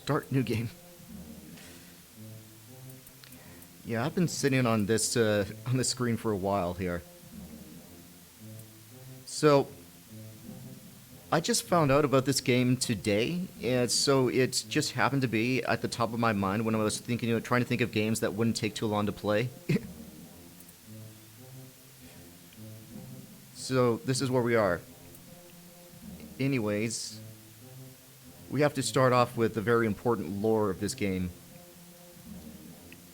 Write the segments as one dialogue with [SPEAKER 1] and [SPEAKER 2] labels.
[SPEAKER 1] Start new game. Yeah, I've been sitting on this screen for a while here. So, I just found out about this game today, and so it just happened to be at the top of my mind when I was thinking, trying to think of games that wouldn't take too long to play. So, this is where we are. Anyways, we have to start off with the very important lore of this game.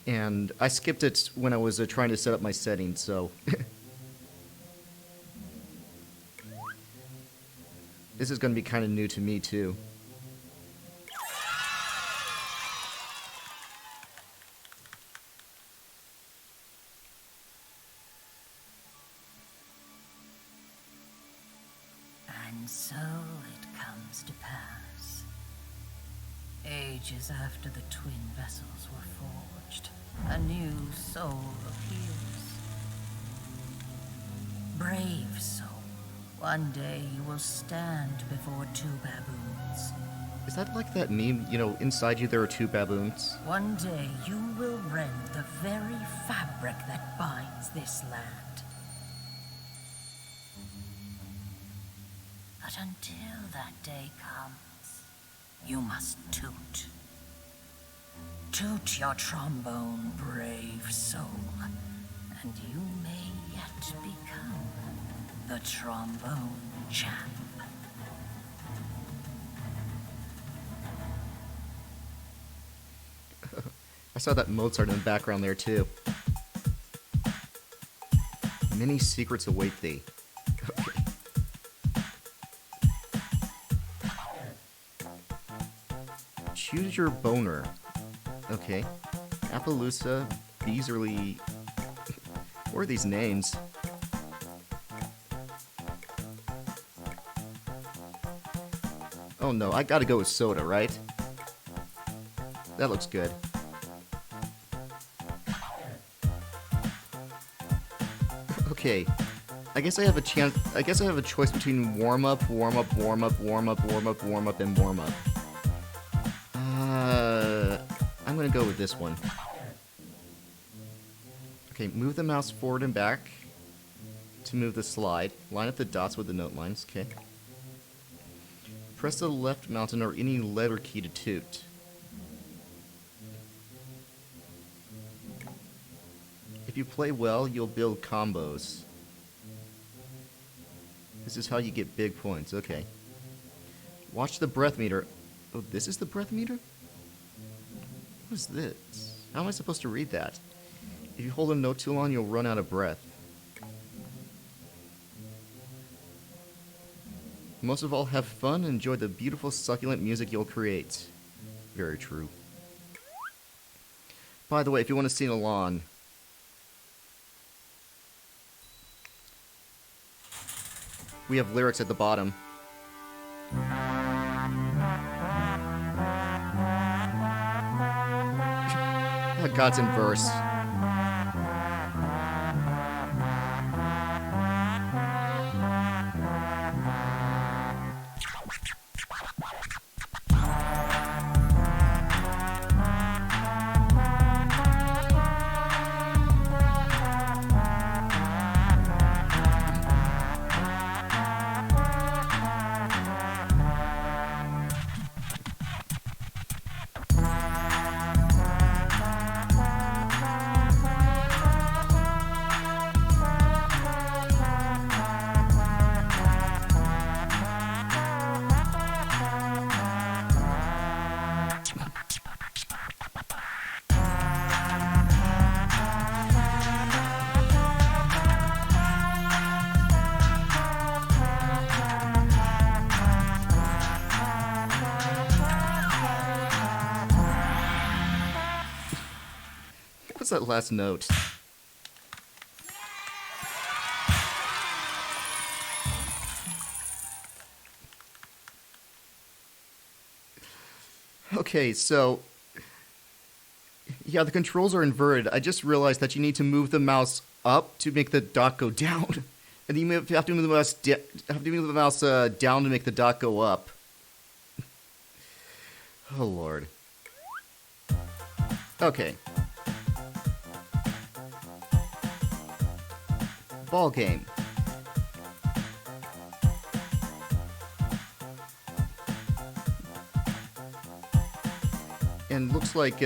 [SPEAKER 1] And I skipped it when I was trying to set up my settings, so... This is going to be kind of new to me, too.
[SPEAKER 2] And so it comes to pass. Ages after the twin vessels were forged, a new soul appears. Brave soul, one day you will stand before two baboons.
[SPEAKER 1] Is that like that meme, inside you there are two baboons?
[SPEAKER 2] One day you will rend the very fabric that binds this land. But until that day comes, you must toot. Toot your trombone, brave soul, and you may yet become the Trombone Champ.
[SPEAKER 1] I saw that Mozart in the background there, too. Many secrets await thee. Choose your boner. Okay. Appaloosa, Beasley. What are these names? Oh no, I gotta go with soda, right? That looks good. Okay. I guess I have a choice between warm up, warm up, warm up, warm up, warm up, warm up, and warm up. I'm gonna go with this one. Okay, move the mouse forward and back to move the slide. Line up the dots with the note lines, okay. Press the left mountain or any letter key to toot. If you play well, you'll build combos. This is how you get big points, okay. Watch the breath meter. Oh, this is the breath meter? What is this? How am I supposed to read that? If you hold a note too long, you'll run out of breath. Most of all, have fun and enjoy the beautiful, succulent music you'll create. Very true. By the way, if you want to sing along, we have lyrics at the bottom. God's in verse. What's that last note? Okay, so yeah, the controls are inverted. I just realized that you need to move the mouse up to make the dot go down, and then you have to move the mouse down to make the dot go up. Oh Lord. Okay. Ball game. And looks like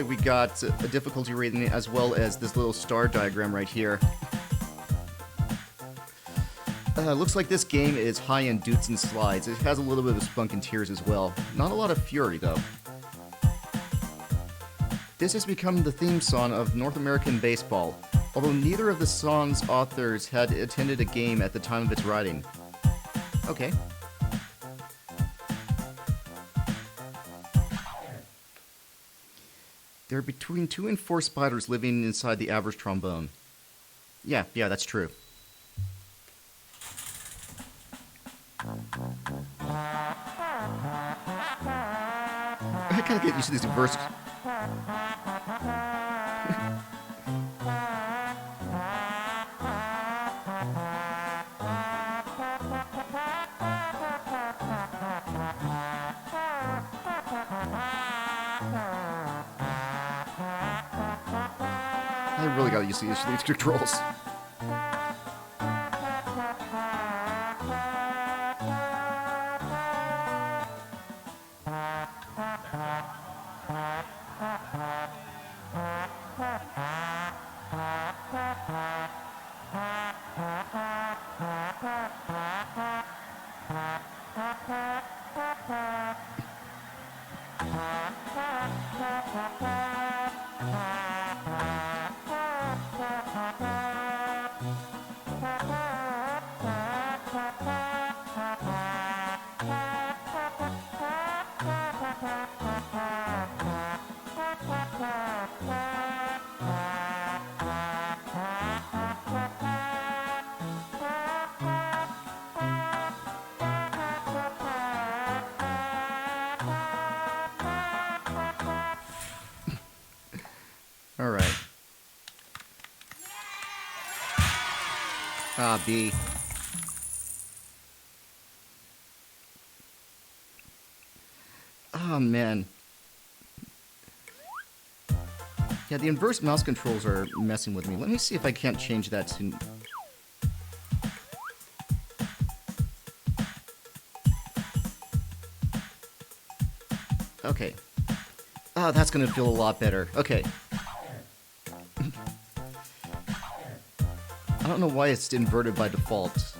[SPEAKER 1] we got a difficulty rating as well as this little star diagram right here. Looks like this game is high in doots and slides. It has a little bit of spunk and tears as well. Not a lot of fury, though. This has become the theme song of North American baseball, although neither of the song's authors had attended a game at the time of its writing. Okay. There are between 2 and 4 spiders living inside the average trombone. Yeah, that's true. I gotta get used to these verse. I really gotta use these controls. Alright. Ah, B. Oh, man. Yeah, the inverse mouse controls are messing with me. Let me see if I can't change that to... Okay. Oh, that's gonna feel a lot better. Okay. I don't know why it's inverted by default.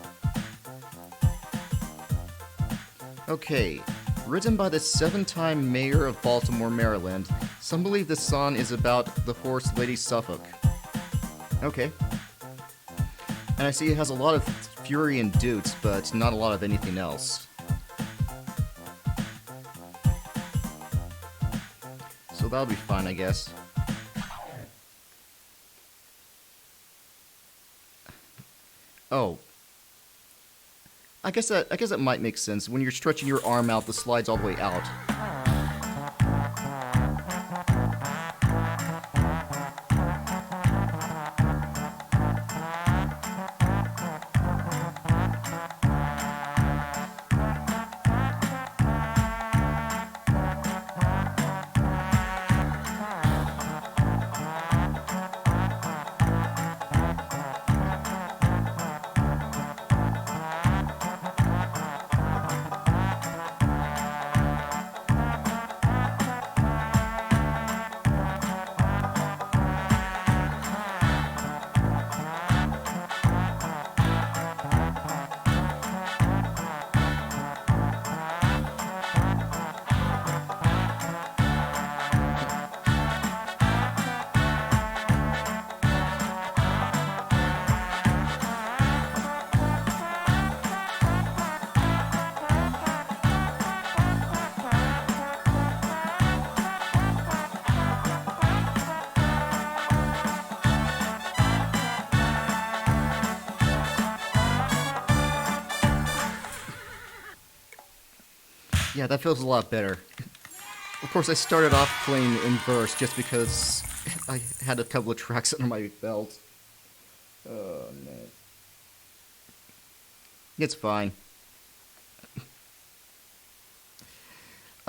[SPEAKER 1] Okay. Written by the 7-time mayor of Baltimore, Maryland, some believe this song is about the horse Lady Suffolk. Okay. And I see it has a lot of fury and doots, but not a lot of anything else. So that'll be fine, I guess. Oh. I guess that might make sense. When you're stretching your arm out, the slide's all the way out. Yeah, that feels a lot better. Of course, I started off playing inverse just because I had a couple of tracks under my belt. Oh, man. It's fine.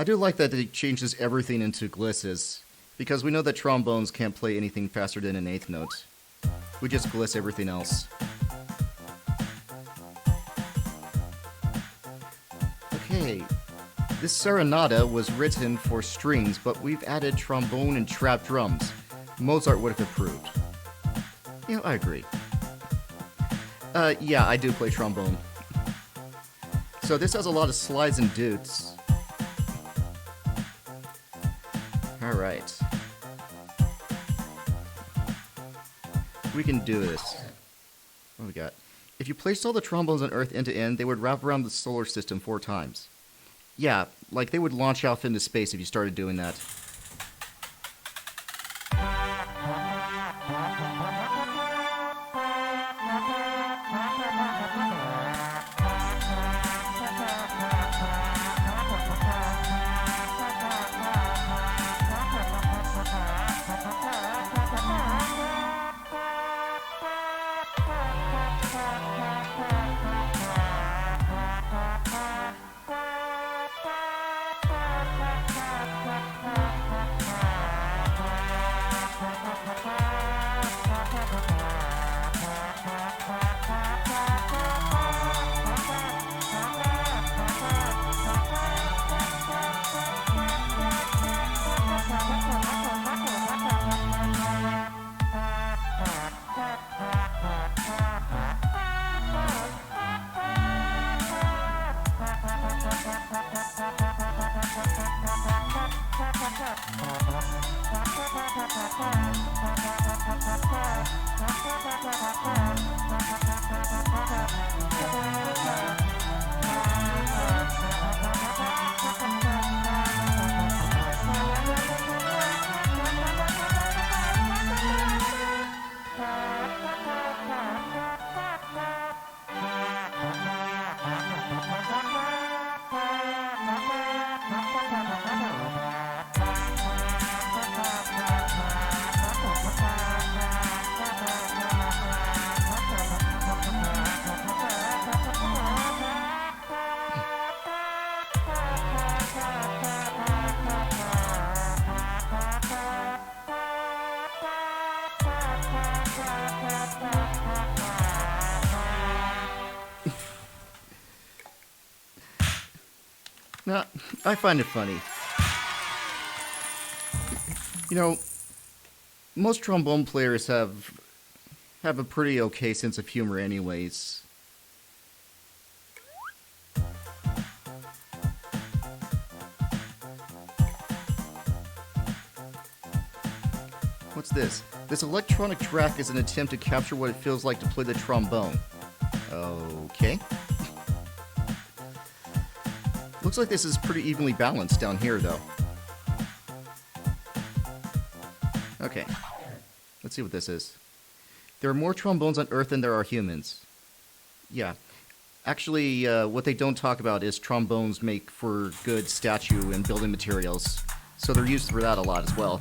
[SPEAKER 1] I do like that it changes everything into glisses, because we know that trombones can't play anything faster than an eighth note. We just gliss everything else. Okay, this serenata was written for strings, but we've added trombone and trap drums. Mozart would have approved. Yeah, I agree. Yeah, I do play trombone. So this has a lot of slides and dutes. Alright. We can do this. What do we got? If you placed all the trombones on Earth end to end, they would wrap around the solar system 4 times. Yeah, like they would launch off into space if you started doing that. Now, I find it funny. You know, most trombone players have a pretty okay sense of humor anyways. What's this? This electronic track is an attempt to capture what it feels like to play the trombone. Okay. Looks like this is pretty evenly balanced down here, though. Okay. Let's see what this is. There are more trombones on Earth than there are humans. Yeah. Actually, what they don't talk about is trombones make for good statue and building materials. So they're used for that a lot as well.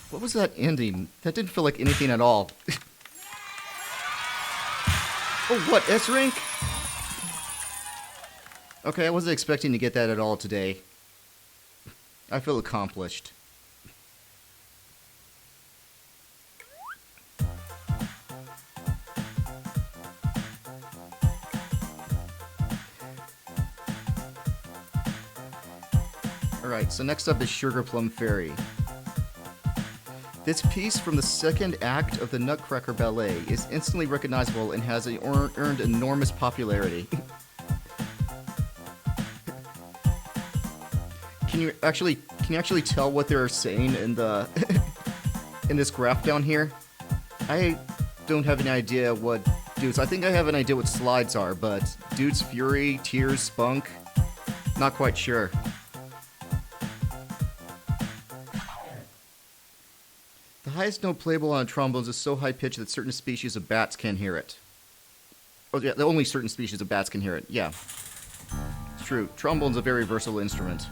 [SPEAKER 1] What was that ending? That didn't feel like anything at all. Oh, what? S-Rank? Okay, I wasn't expecting to get that at all today. I feel accomplished. Alright, so next up is Sugar Plum Fairy. This piece from the second act of the Nutcracker Ballet is instantly recognizable and has earned enormous popularity. Can you actually tell what they're saying in the in this graph down here? I don't have any idea what dudes. I think I have an idea what slides are, but Dude's Fury, Tears, Spunk, not quite sure. The highest note playable on trombones is so high pitched that certain species of bats can hear it. Oh yeah, only certain species of bats can hear it. Yeah, it's true. Trombone's a very versatile instrument.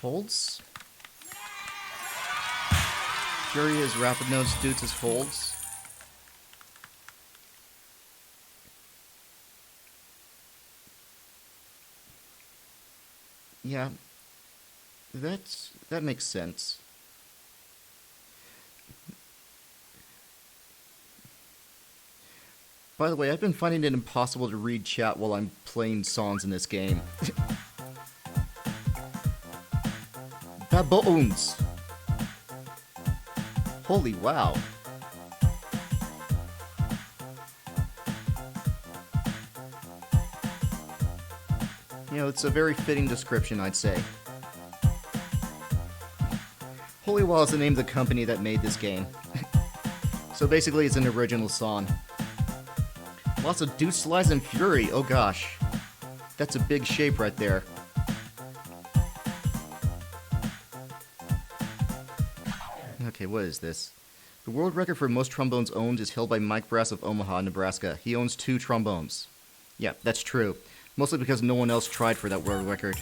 [SPEAKER 1] Holds? Fury is rapid notes, Dudes is holds. Yeah, that makes sense. By the way, I've been finding it impossible to read chat while I'm playing songs in this game. Baboons! Holy wow. You know, it's a very fitting description, I'd say. Holy wow is the name of the company that made this game. So basically it's an original song. Lots of Deuce Slides and Fury, oh gosh. That's a big shape right there. Okay, what is this? The world record for most trombones owned is held by Mike Brass of Omaha, Nebraska. He owns 2 trombones. Yeah, that's true. Mostly because no one else tried for that world record.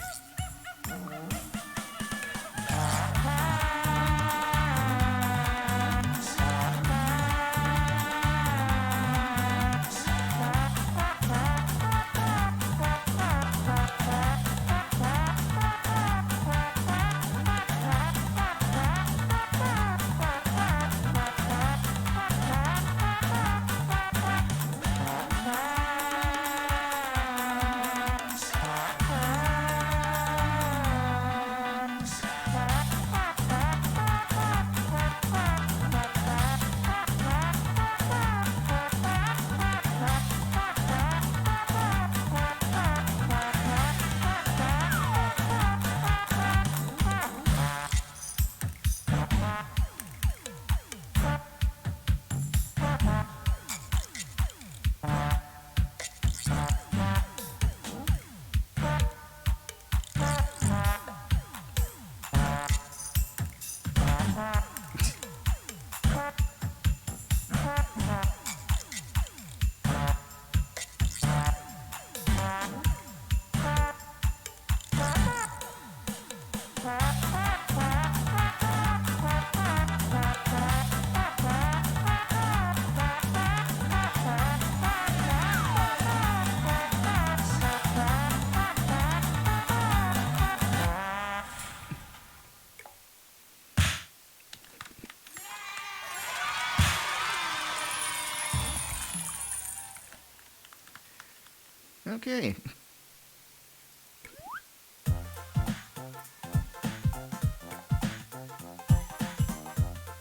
[SPEAKER 1] Okay.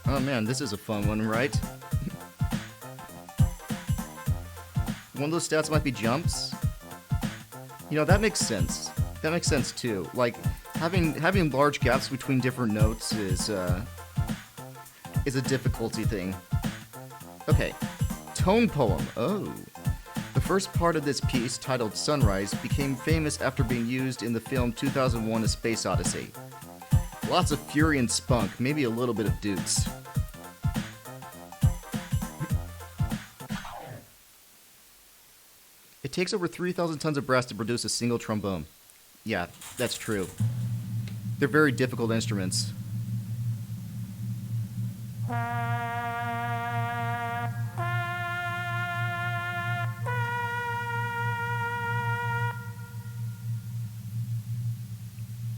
[SPEAKER 1] Oh man, this is a fun one, right? One of those stats might be jumps. You know, that makes sense. That makes sense too. Like, having large gaps between different notes is a difficulty thing. Okay. Tone poem. Oh. The first part of this piece, titled Sunrise, became famous after being used in the film 2001: A Space Odyssey. Lots of fury and spunk, maybe a little bit of dukes. It takes over 3,000 tons of brass to produce a single trombone. Yeah, that's true. They're very difficult instruments.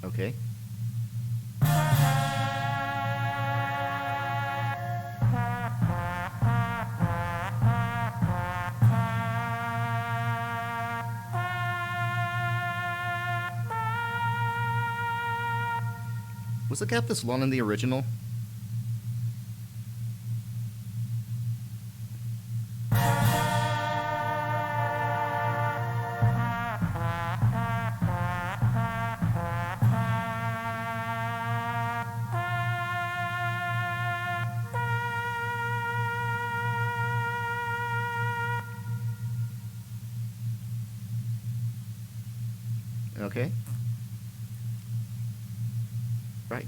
[SPEAKER 1] Okay. Was the gap this long in the original? Okay. Right.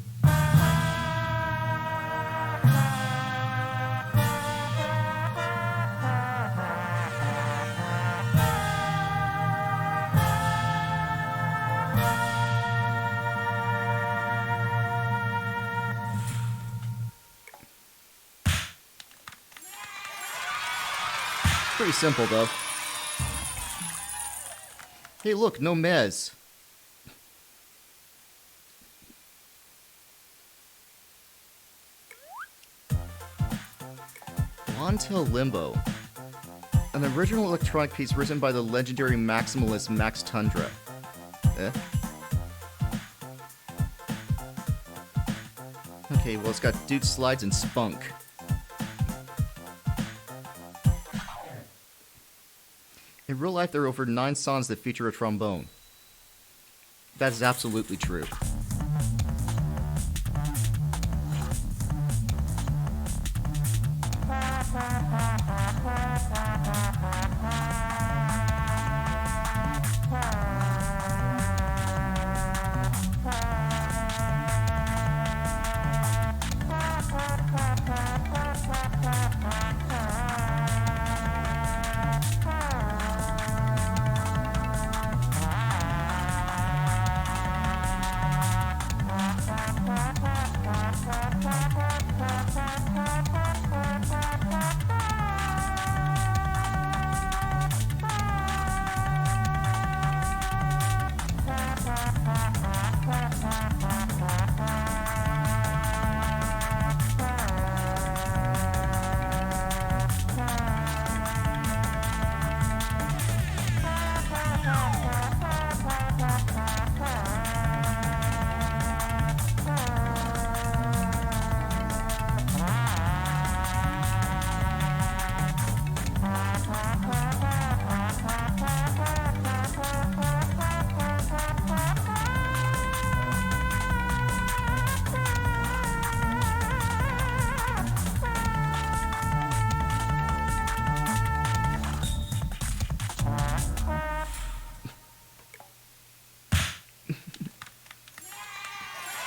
[SPEAKER 1] Pretty simple, though. Hey, look, no mez. Until Limbo, an original electronic piece written by the legendary maximalist Max Tundra. Okay, well, it's got Duke Slides and Spunk. In real life, there are over 9 songs that feature a trombone. That is absolutely true.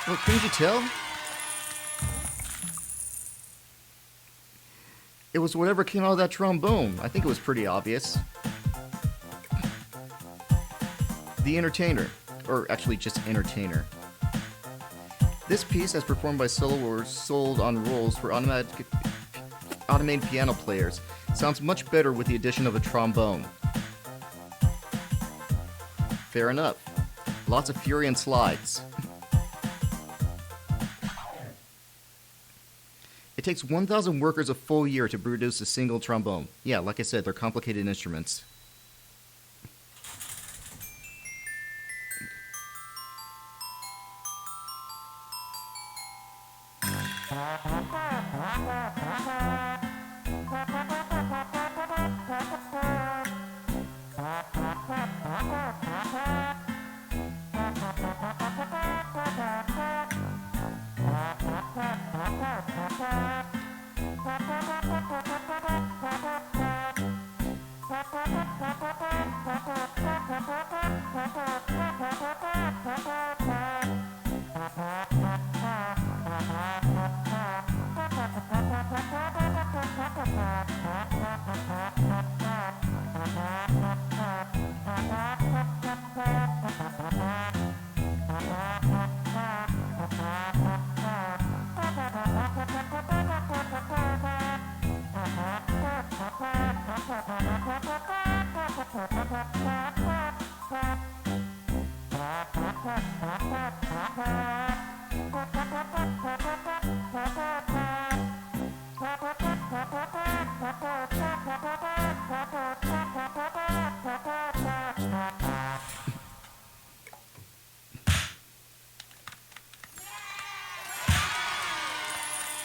[SPEAKER 1] Well, couldn't you tell? It was whatever came out of that trombone. I think it was pretty obvious. The Entertainer. Or actually just Entertainer. This piece, as performed by soloists sold on rolls for automated piano players, sounds much better with the addition of a trombone. Fair enough. Lots of fury and slides. It takes 1,000 workers a full year to produce a single trombone. Yeah, like I said, they're complicated instruments.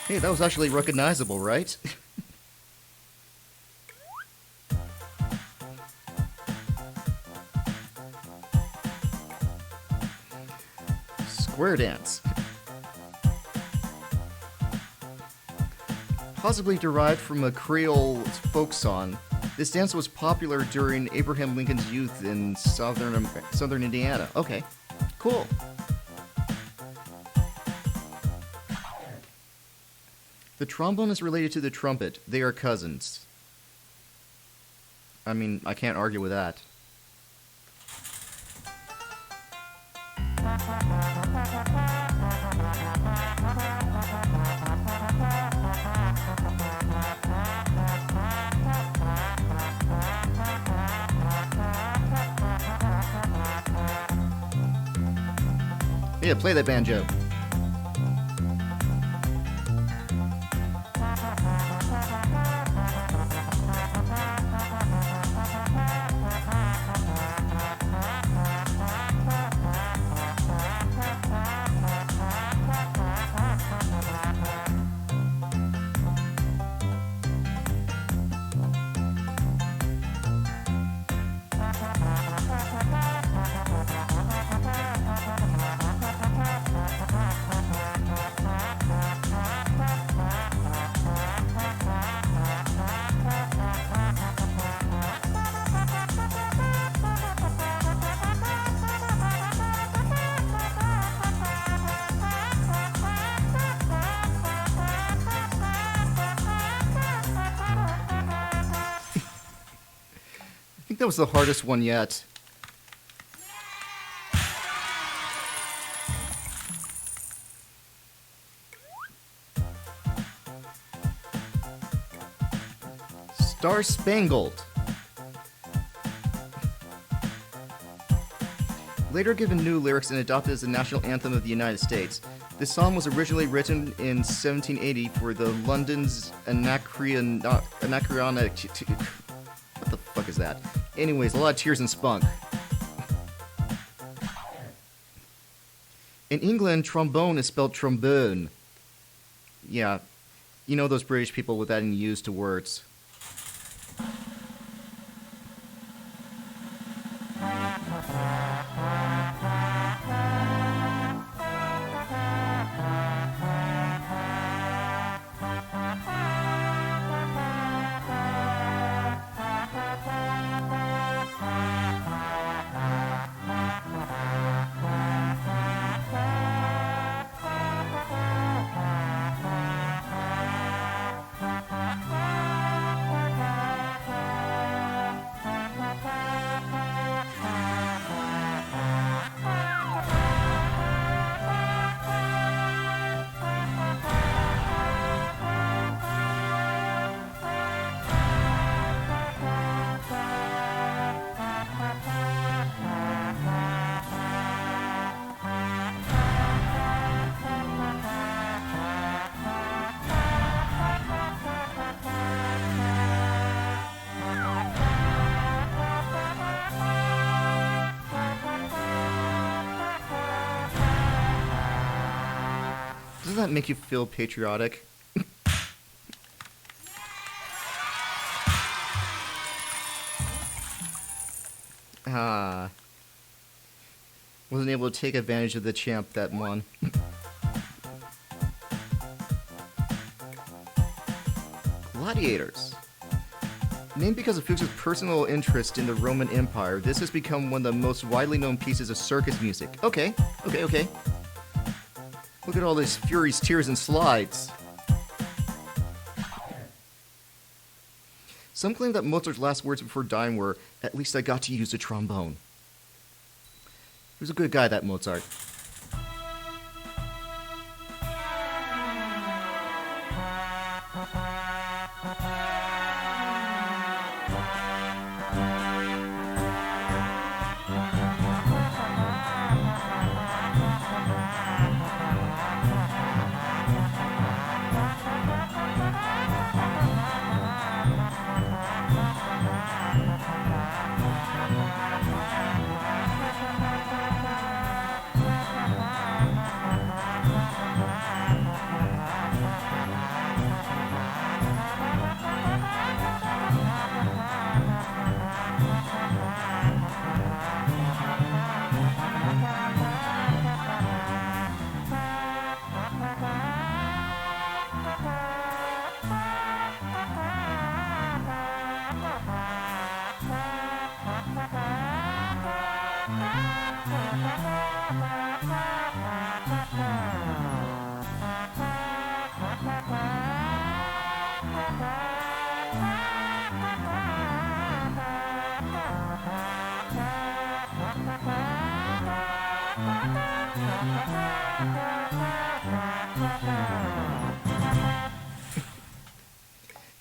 [SPEAKER 1] Hey, that was actually recognizable, right? Square dance. Possibly derived from a Creole folk song, this dance was popular during Abraham Lincoln's youth in southern Indiana. Okay, cool. The trombone is related to the trumpet. They are cousins. I mean, I can't argue with that. Yeah, play that banjo. I think that was the hardest one yet. Star Spangled. Later given new lyrics and adopted as the national anthem of the United States, this song was originally written in 1780 for the London's anachronic... What the fuck is that? Anyways, a lot of tears and spunk. In England, trombone is spelled trombone. Yeah, you know those British people with adding U's to words. Doesn't that make you feel patriotic? Ah. Wasn't able to take advantage of the champ that won. Gladiators. Named because of Fuchs's personal interest in the Roman Empire, this has become one of the most widely known pieces of circus music. Okay. Look at all these furies, tears, and slides. Some claim that Mozart's last words before dying were, "At least I got to use a trombone." He was a good guy, that Mozart.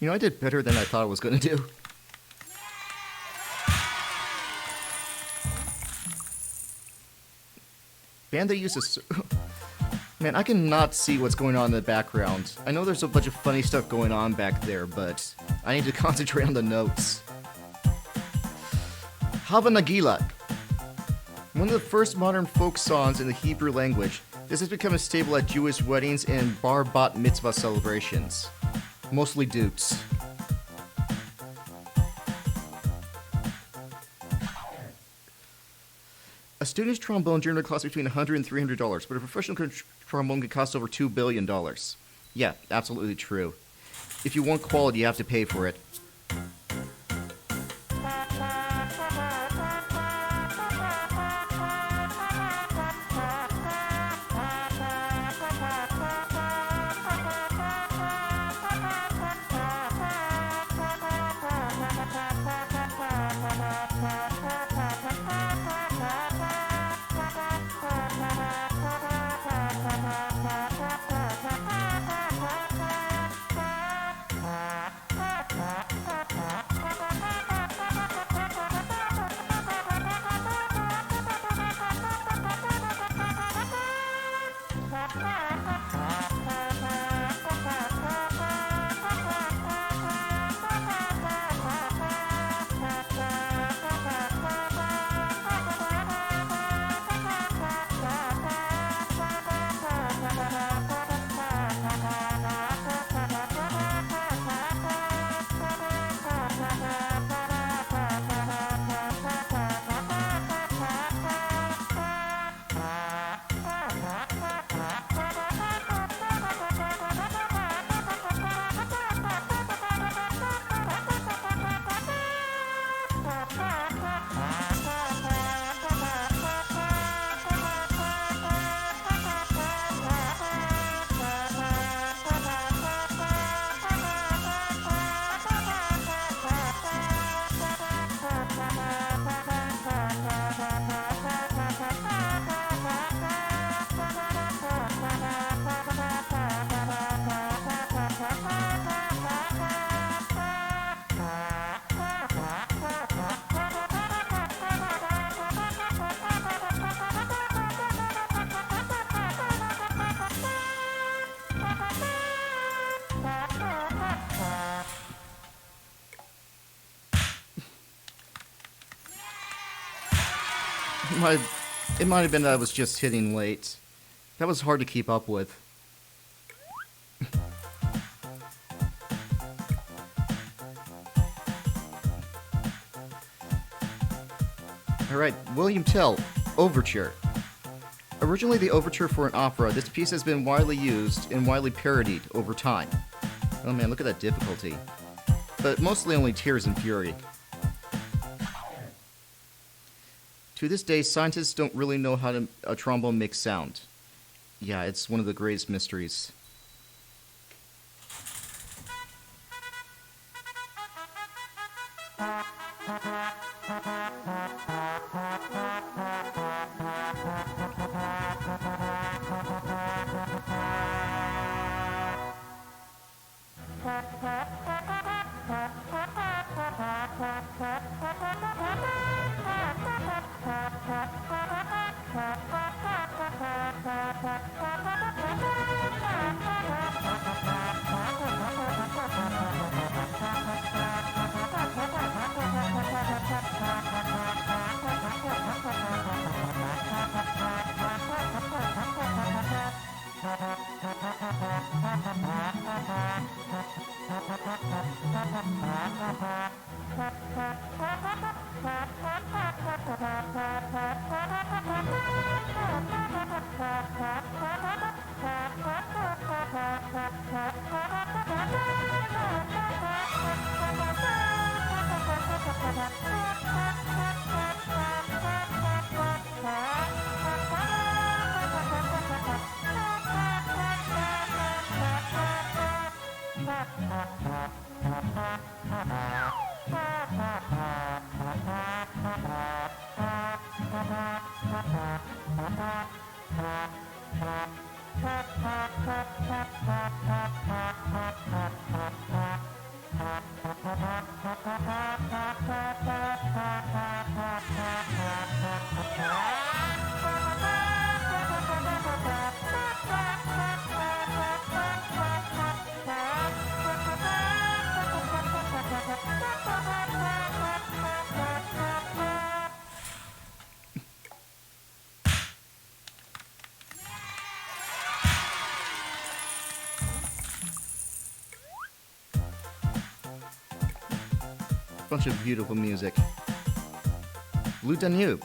[SPEAKER 1] You know, I did better than I thought I was going to do. Band that uses... Man, I cannot see what's going on in the background. I know there's a bunch of funny stuff going on back there, but I need to concentrate on the notes. Hava Nagila. One of the first modern folk songs in the Hebrew language, this has become a staple at Jewish weddings and bar bat mitzvah celebrations. Mostly dukes. A student's trombone generally costs between $100 and $300, but a professional trombone can cost over $2 billion. Yeah, absolutely true. If you want quality, you have to pay for it. It might have been that I was just hitting late. That was hard to keep up with. Alright, William Tell, Overture. Originally the overture for an opera, this piece has been widely used and widely parodied over time. Oh man, look at that difficulty. But mostly only Tears and Fury. To this day, scientists don't really know how a trombone makes sound. Yeah, it's one of the greatest mysteries. Bunch of beautiful music. Blue Danube.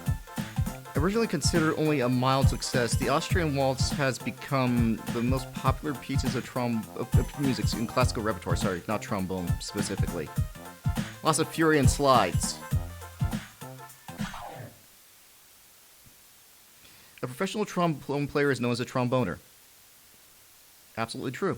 [SPEAKER 1] Originally considered only a mild success, the Austrian waltz has become the most popular pieces of music in classical repertoire. Sorry, not trombone specifically. Lots of fury and slides. A professional trombone player is known as a tromboner. Absolutely true.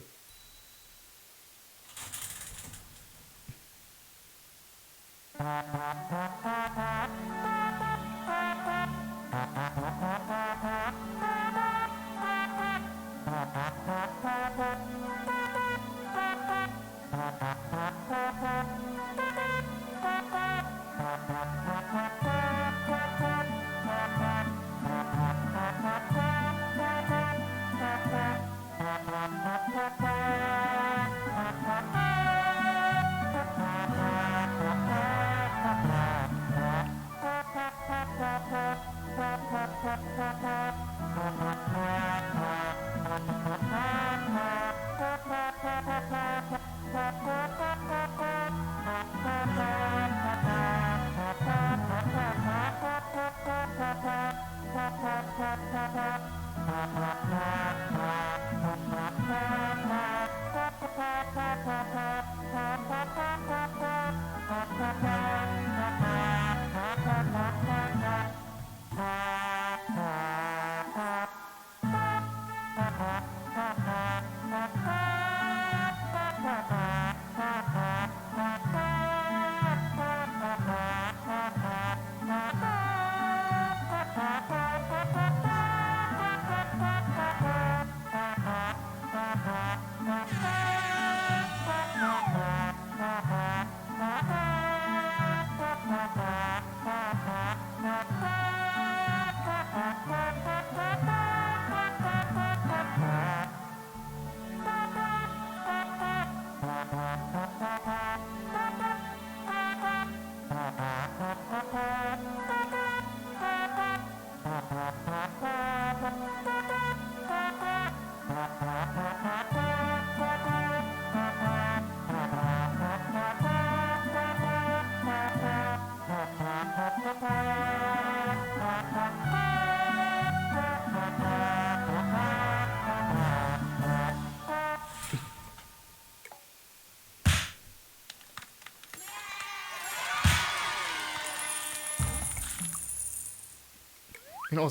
[SPEAKER 1] know,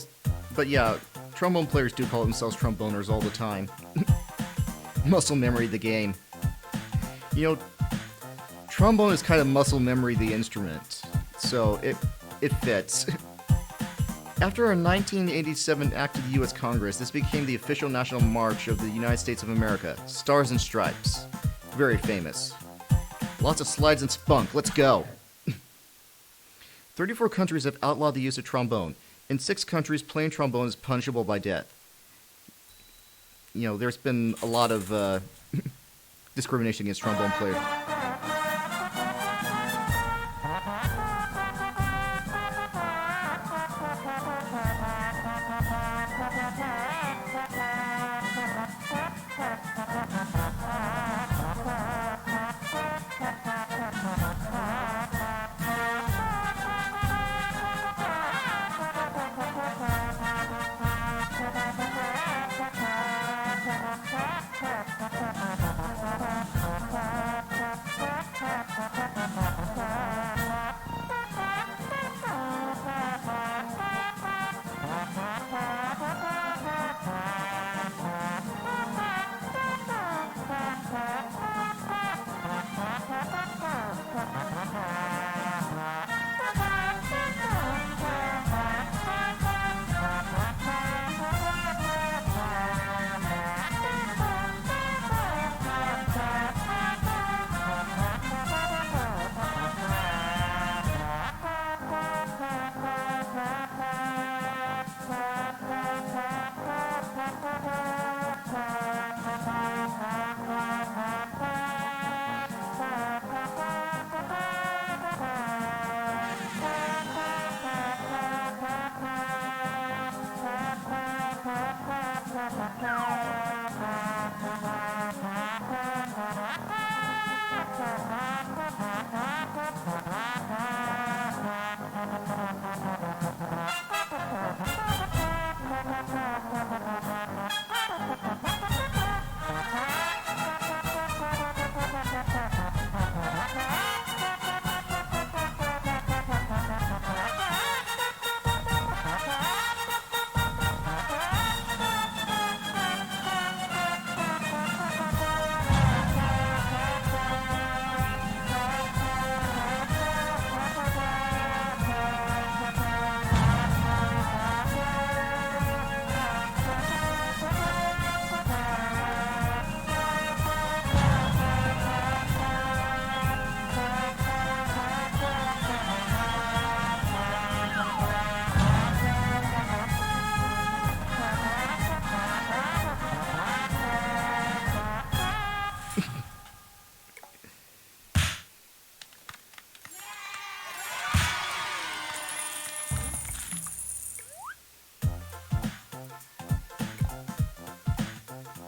[SPEAKER 1] but yeah, trombone players do call themselves tromboners all the time. Muscle memory the game. You know, trombone is kind of muscle memory the instrument, so it fits. After a 1987 act of the U.S. Congress, this became the official national march of the United States of America. Stars and Stripes. Very famous. Lots of slides and spunk. Let's go. 34 countries have outlawed the use of trombone. In 6 countries, playing trombone is punishable by death. You know, there's been a lot of discrimination against trombone players.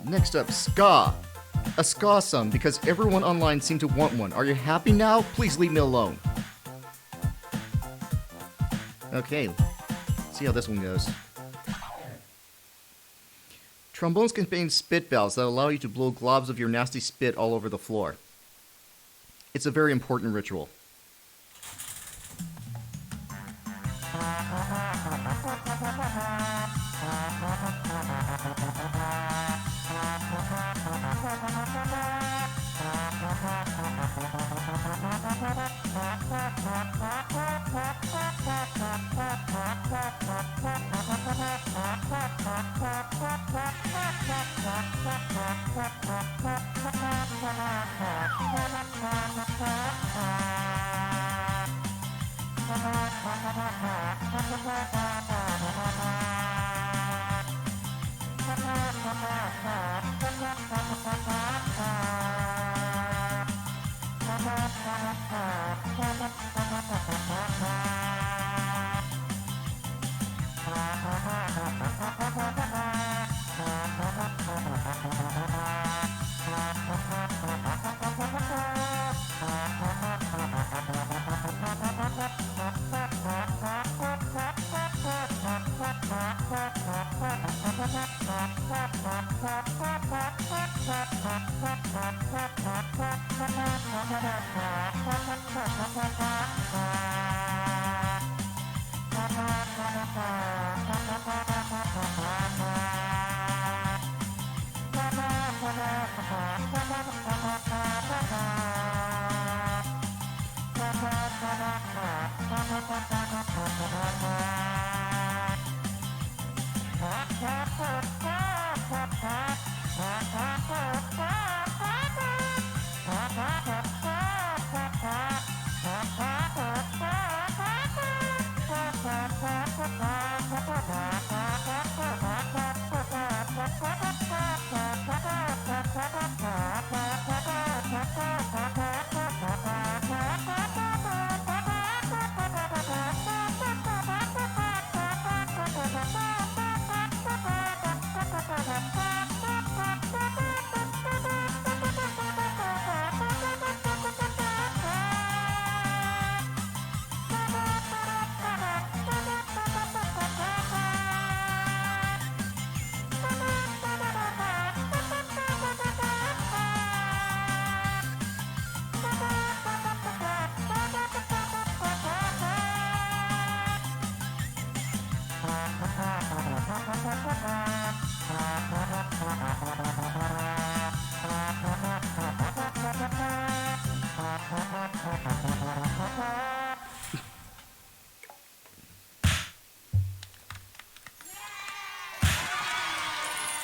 [SPEAKER 1] Next up, ska. A ska song because everyone online seemed to want one. Are you happy now? Please leave me alone. Okay, see how this one goes. Trombones contain spit valves that allow you to blow globs of your nasty spit all over the floor. It's a very important ritual.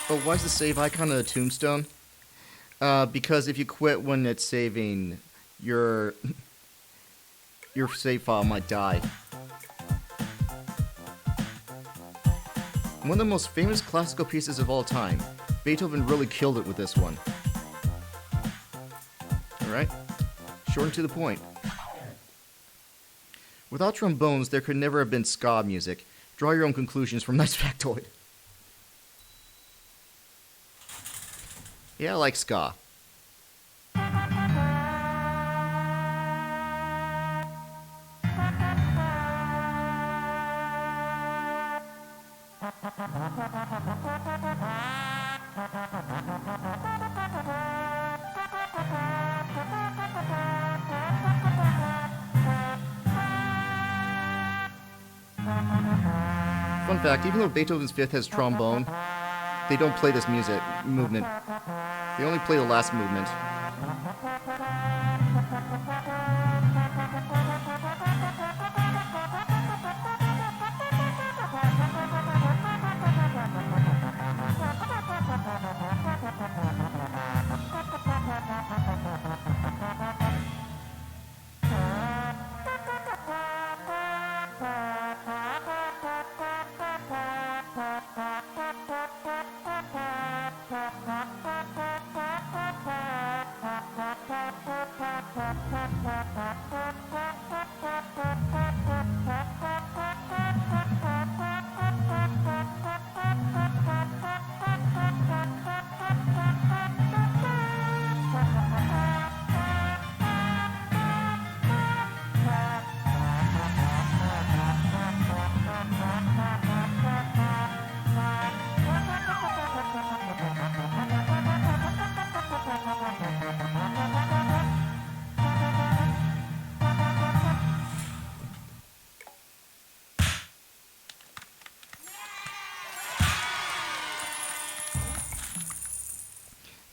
[SPEAKER 1] Oh, why is the save icon on a tombstone? Because if you quit when it's saving, your save file might die. One of the most famous classical pieces of all time. Beethoven really killed it with this one. Alright? Short and to the point. Without trombones, there could never have been ska music. Draw your own conclusions from this factoid. Yeah, I like ska. Fun fact, even though Beethoven's Fifth has trombone, they don't play this movement. They only play the last movement.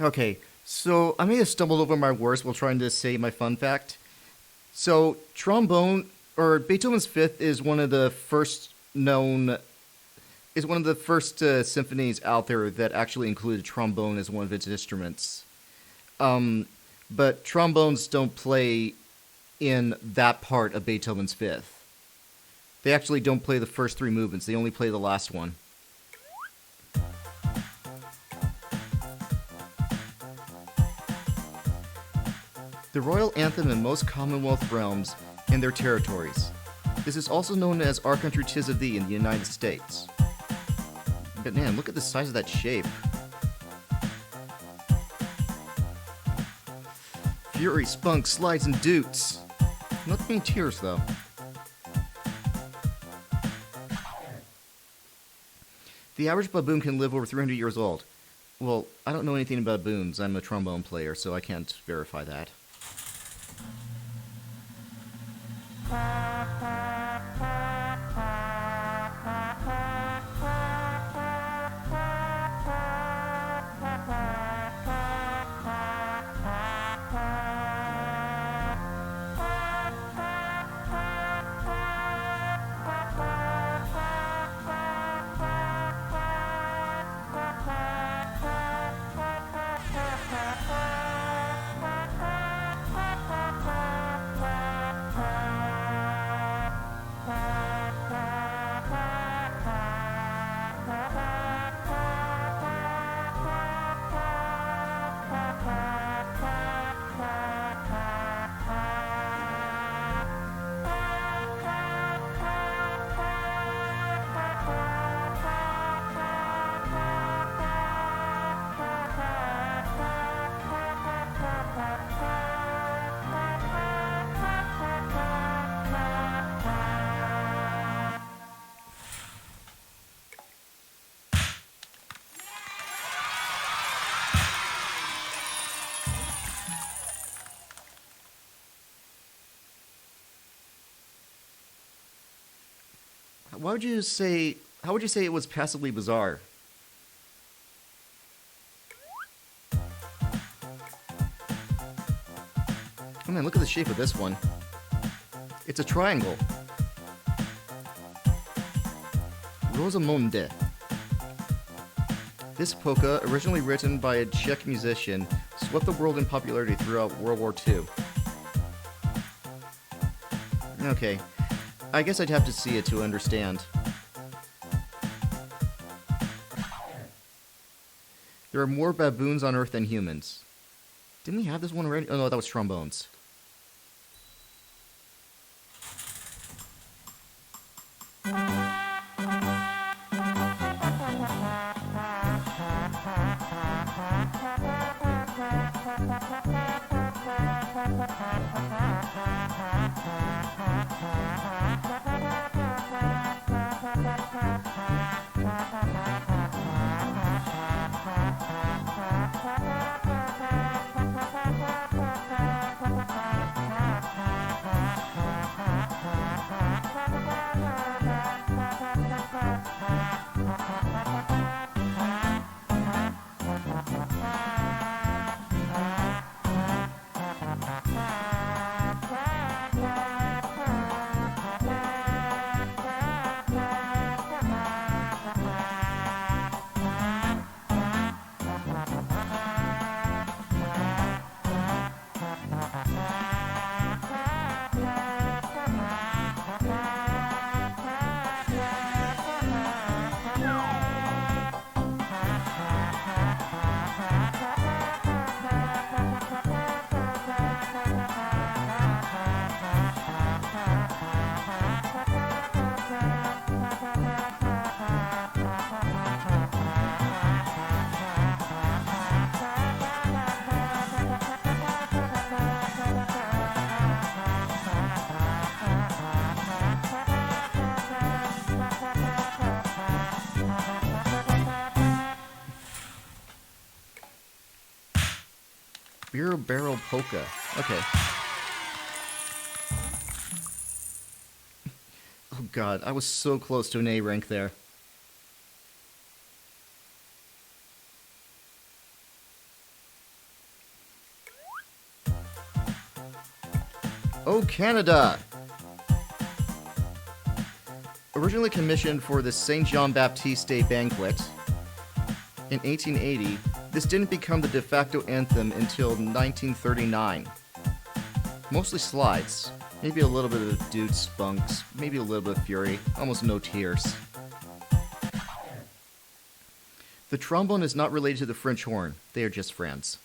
[SPEAKER 1] Okay, so I may have stumbled over my words while trying to say my fun fact. So, Beethoven's Fifth is one of the first symphonies out there that actually included trombone as one of its instruments. But trombones don't play in that part of Beethoven's Fifth. They actually don't play the first three movements, they only play the last one. The royal anthem in most Commonwealth realms and their territories. This is also known as Our Country 'Tis of Thee in the United States. But man, look at the size of that shape. Fury, spunk, slides, and doots. Not many tears, though. The average baboon can live over 300 years old. Well, I don't know anything about baboons. I'm a trombone player, so I can't verify that. How would you say it was passively bizarre? Oh man, look at the shape of this one. It's a triangle. Rosamunde. This polka, originally written by a Czech musician, swept the world in popularity throughout World War II. Okay, I guess I'd have to see it to understand. There are more baboons on Earth than humans. Didn't we have this one already? Oh no, that was trombones. Beer barrel polka. Okay. Oh god, I was so close to an A rank there. Oh, Canada! Originally commissioned for the Saint Jean Baptiste Day banquet in 1880, this didn't become the de facto anthem until 1939. Mostly slides, maybe a little bit of dude spunks, maybe a little bit of fury, almost no tears. The trombone is not related to the French horn, they are just friends.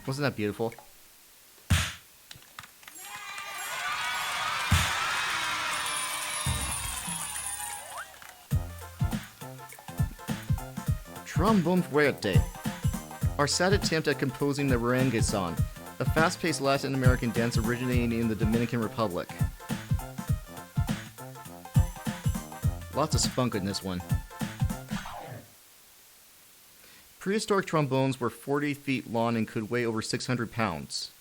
[SPEAKER 1] Wasn't that beautiful? Trombone Fuerte. Our sad attempt at composing the merengue song, a fast-paced Latin American dance originating in the Dominican Republic. Lots of spunk in this one. Prehistoric trombones were 40 feet long and could weigh over 600 pounds.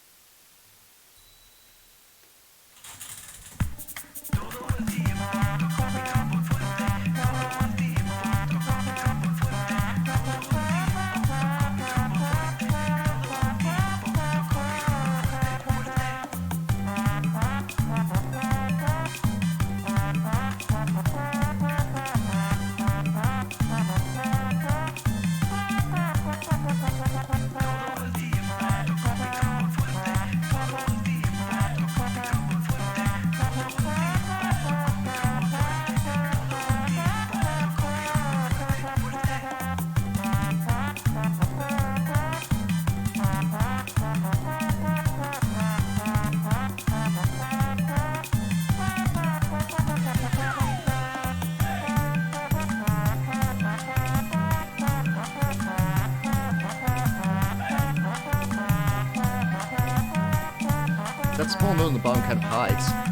[SPEAKER 1] That small note on the bottom kind of hides.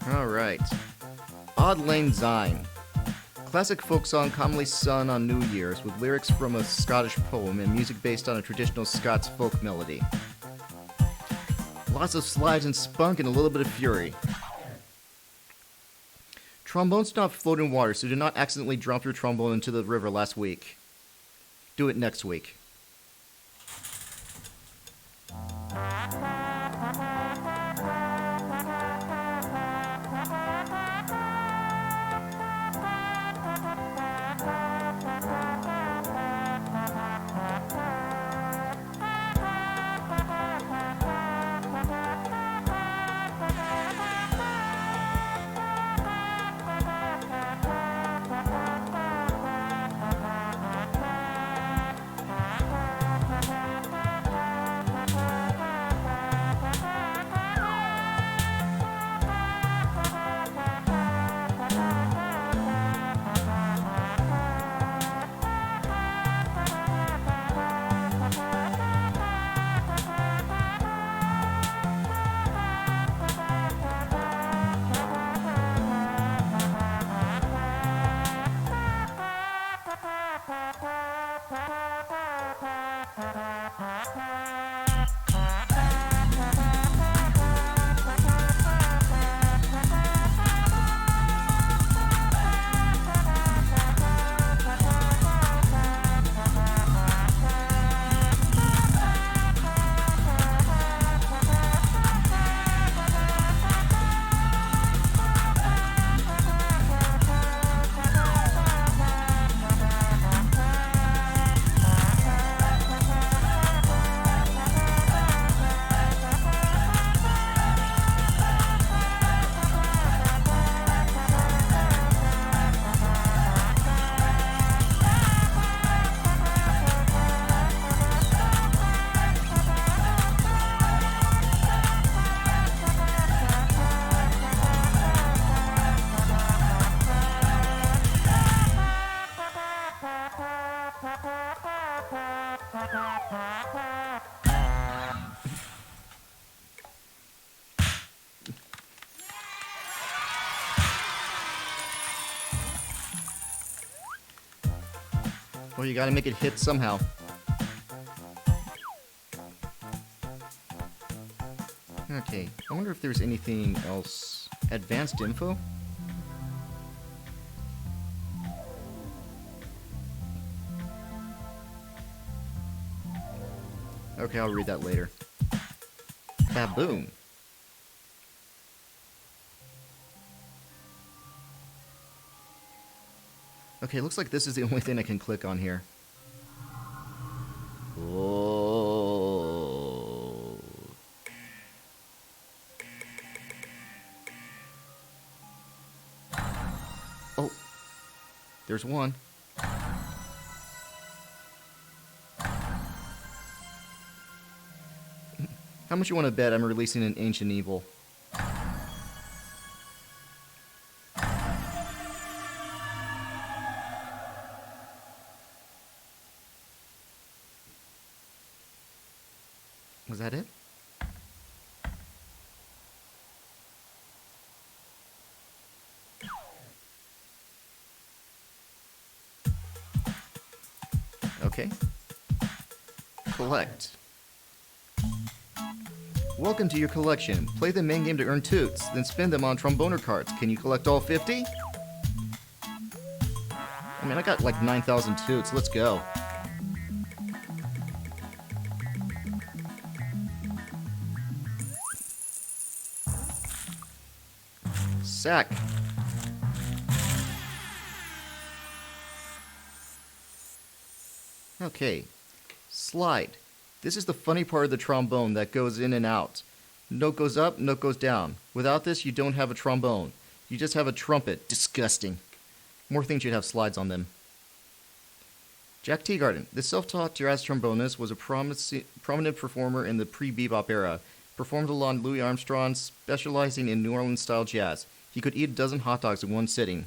[SPEAKER 1] Alright. Odd Lang Syne. Classic folk song commonly sung on New Year's with lyrics from a Scottish poem and music based on a traditional Scots folk melody. Lots of slides and spunk and a little bit of fury. Trombones do not float in water, so do not accidentally drop your trombone into the river last week. Do it next week. Well, you gotta make it hit somehow. Okay, I wonder if there's anything else. Advanced info? Okay, I'll read that later. Baboon. Okay, looks like this is the only thing I can click on here. Oh. Oh. There's one. How much you want to bet I'm releasing an Ancient Evil? Was that it? Okay. Collect. Welcome to your collection. Play the main game to earn toots, then spend them on tromboner cards. Can you collect all 50? I mean, I got like 9,000 toots. Let's go. Sack. Okay. Slide. This is the funny part of the trombone that goes in and out. Note goes up, note goes down. Without this, you don't have a trombone. You just have a trumpet. Disgusting. More things should have slides on them. Jack Teagarden. This self-taught jazz trombonist was a prominent performer in the pre-bebop era. Performed along Louis Armstrong, specializing in New Orleans-style jazz. He could eat a dozen hot dogs in one sitting.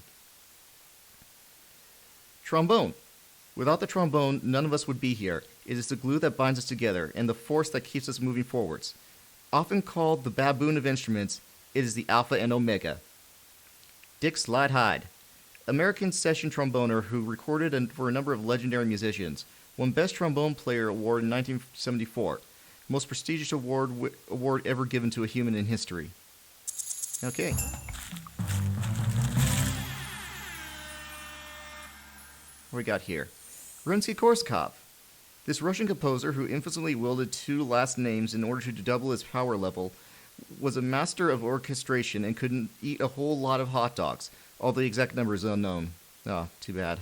[SPEAKER 1] Trombone. Without the trombone, none of us would be here. It is the glue that binds us together, and the force that keeps us moving forwards. Often called the baboon of instruments, it is the alpha and omega. Dick Slide Hyde. American session tromboner who recorded for a number of legendary musicians. Won Best Trombone Player Award in 1974. Most prestigious award ever given to a human in history. Okay. What we got here? Rimsky-Korsakov. This Russian composer, who infamously wielded two last names in order to double his power level, was a master of orchestration and couldn't eat a whole lot of hot dogs, although the exact number is unknown. Ah, too bad.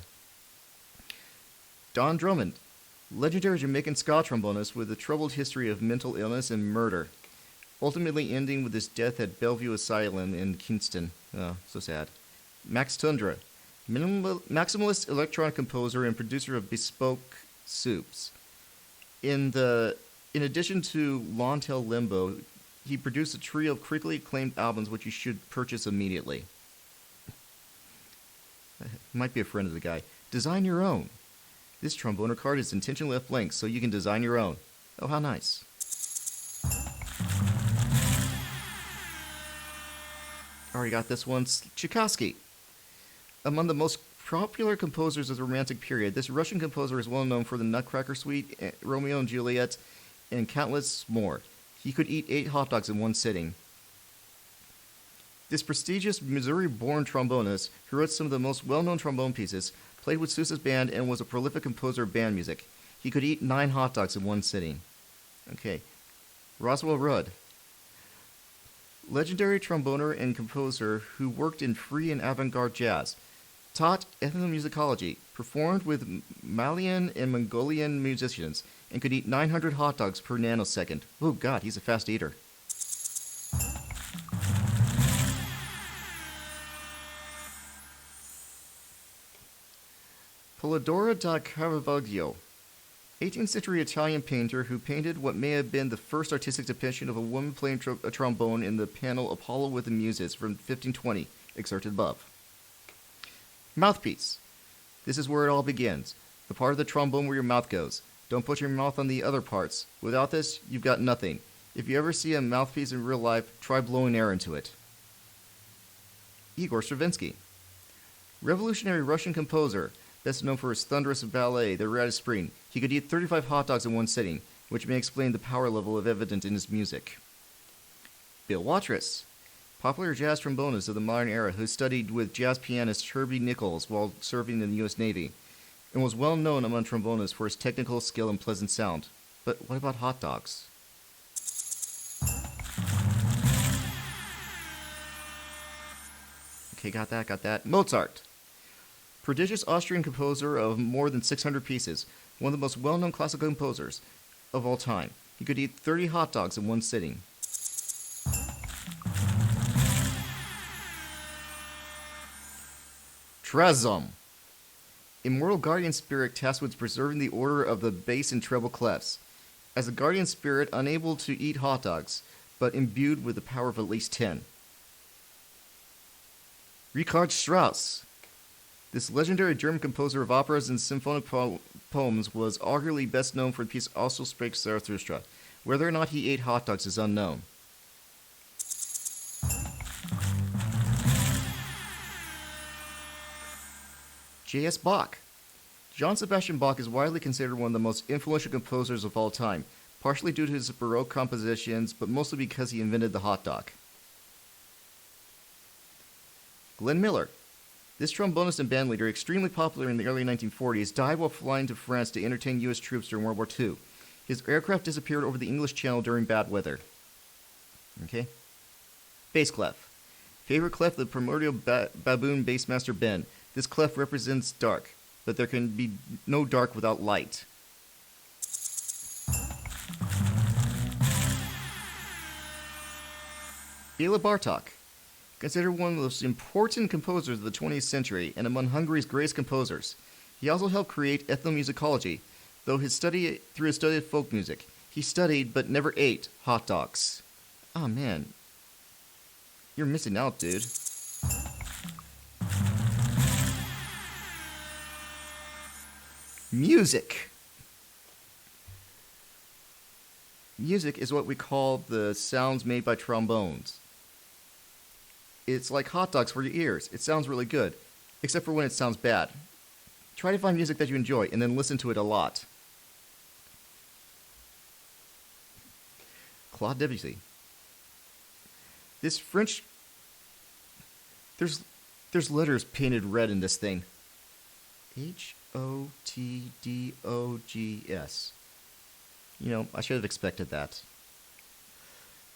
[SPEAKER 1] Don Drummond. Legendary Jamaican ska trombonist with a troubled history of mental illness and murder, ultimately ending with his death at Bellevue Asylum in Kingston. Oh, so sad. Max Tundra. Maximalist electronic composer and producer of bespoke soups. In addition to Long Tail Limbo, he produced a trio of critically acclaimed albums which you should purchase immediately. Might be a friend of the guy. Design your own. This tromboner card is intentionally left blank so you can design your own. Oh, how nice. Already got this one. Tchaikovsky. Among the most popular composers of the Romantic period, this Russian composer is well known for the Nutcracker Suite, Romeo and Juliet, and countless more. He could eat 8 hot dogs in one sitting. This prestigious Missouri-born trombonist, who wrote some of the most well-known trombone pieces, played with Sousa's band, and was a prolific composer of band music. He could eat 9 hot dogs in one sitting. Okay. Roswell Rudd. Legendary tromboner and composer who worked in free and avant-garde jazz. Taught ethnomusicology, performed with Malian and Mongolian musicians, and could eat 900 hot dogs per nanosecond. Oh god, he's a fast eater. Polidoro da Caravaggio, 18th century Italian painter who painted what may have been the first artistic depiction of a woman playing a trombone in the panel Apollo with the Muses from 1520, excerpted above. Mouthpiece. This is where it all begins. The part of the trombone where your mouth goes. Don't put your mouth on the other parts. Without this, you've got nothing. If you ever see a mouthpiece in real life, try blowing air into it. Igor Stravinsky. Revolutionary Russian composer, best known for his thunderous ballet, The Rite of Spring. He could eat 35 hot dogs in one sitting, which may explain the power level evident in his music. Bill Watrous. Popular jazz trombonist of the modern era who studied with jazz pianist Herbie Nichols while serving in the U.S. Navy, and was well known among trombonists for his technical skill and pleasant sound. But what about hot dogs? Okay, got that. Mozart. Prodigious Austrian composer of more than 600 pieces, one of the most well-known classical composers of all time. He could eat 30 hot dogs in one sitting. Trazom. Immortal guardian spirit tasked with preserving the order of the bass and treble clefs. As a guardian spirit unable to eat hot dogs, but imbued with the power of at least 10. Richard Strauss. This legendary German composer of operas and symphonic poems was arguably best known for the piece Also Spake Zarathustra. Whether or not he ate hot dogs is unknown. J.S. Bach. Johann Sebastian Bach is widely considered one of the most influential composers of all time, partially due to his Baroque compositions, but mostly because he invented the hot dog. Glenn Miller. This trombonist and bandleader, extremely popular in the early 1940s, died while flying to France to entertain U.S. troops during World War II. His aircraft disappeared over the English Channel during bad weather. Okay. Bass clef. Favorite clef of the primordial baboon bassmaster Ben. This clef represents dark, but there can be no dark without light. Bela Bartok, considered one of the most important composers of the 20th century and among Hungary's greatest composers. He also helped create ethnomusicology, through his study of folk music. He studied but never ate hot dogs. Oh man, you're missing out, dude. Music. Music is what we call the sounds made by trombones. It's like hot dogs for your ears. It sounds really good, except for when it sounds bad. Try to find music that you enjoy and then listen to it a lot. Claude Debussy. This French... There's letters painted red in this thing. Hotdog's. You know, I should have expected that.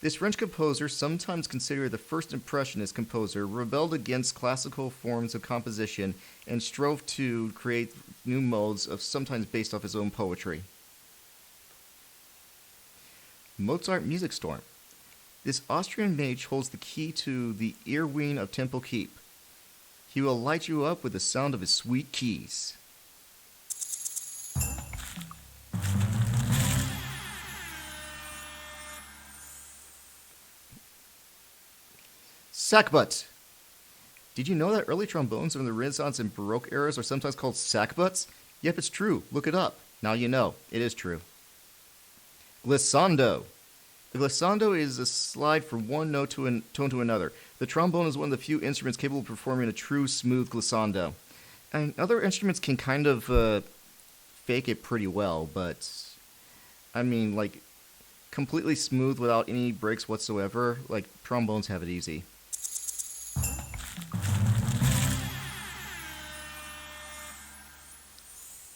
[SPEAKER 1] This French composer, sometimes considered the first impressionist composer, rebelled against classical forms of composition and strove to create new modes of sometimes based off his own poetry. Mozart Music Storm. This Austrian mage holds the key to the earwing of Temple Keep. He will light you up with the sound of his sweet keys. Sackbut. Did you know that early trombones from the Renaissance and Baroque eras are sometimes called sackbuts? Yep, it's true. Look it up. Now you know. It is true. Glissando. The glissando is a slide from one note to a tone to another. The trombone is one of the few instruments capable of performing a true smooth glissando. And other instruments can kind of fake it pretty well, but I mean, like, completely smooth without any breaks whatsoever, like, trombones have it easy.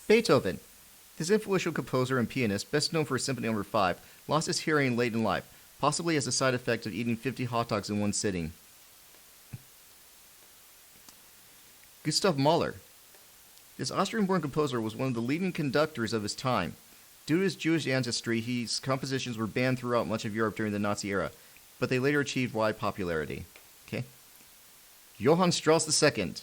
[SPEAKER 1] Beethoven. This influential composer and pianist, best known for his Symphony No. 5, lost his hearing late in life, possibly as a side effect of eating 50 hot dogs in one sitting. Gustav Mahler. This Austrian-born composer was one of the leading conductors of his time. Due to his Jewish ancestry, his compositions were banned throughout much of Europe during the Nazi era, but they later achieved wide popularity. Okay. Johann Strauss II.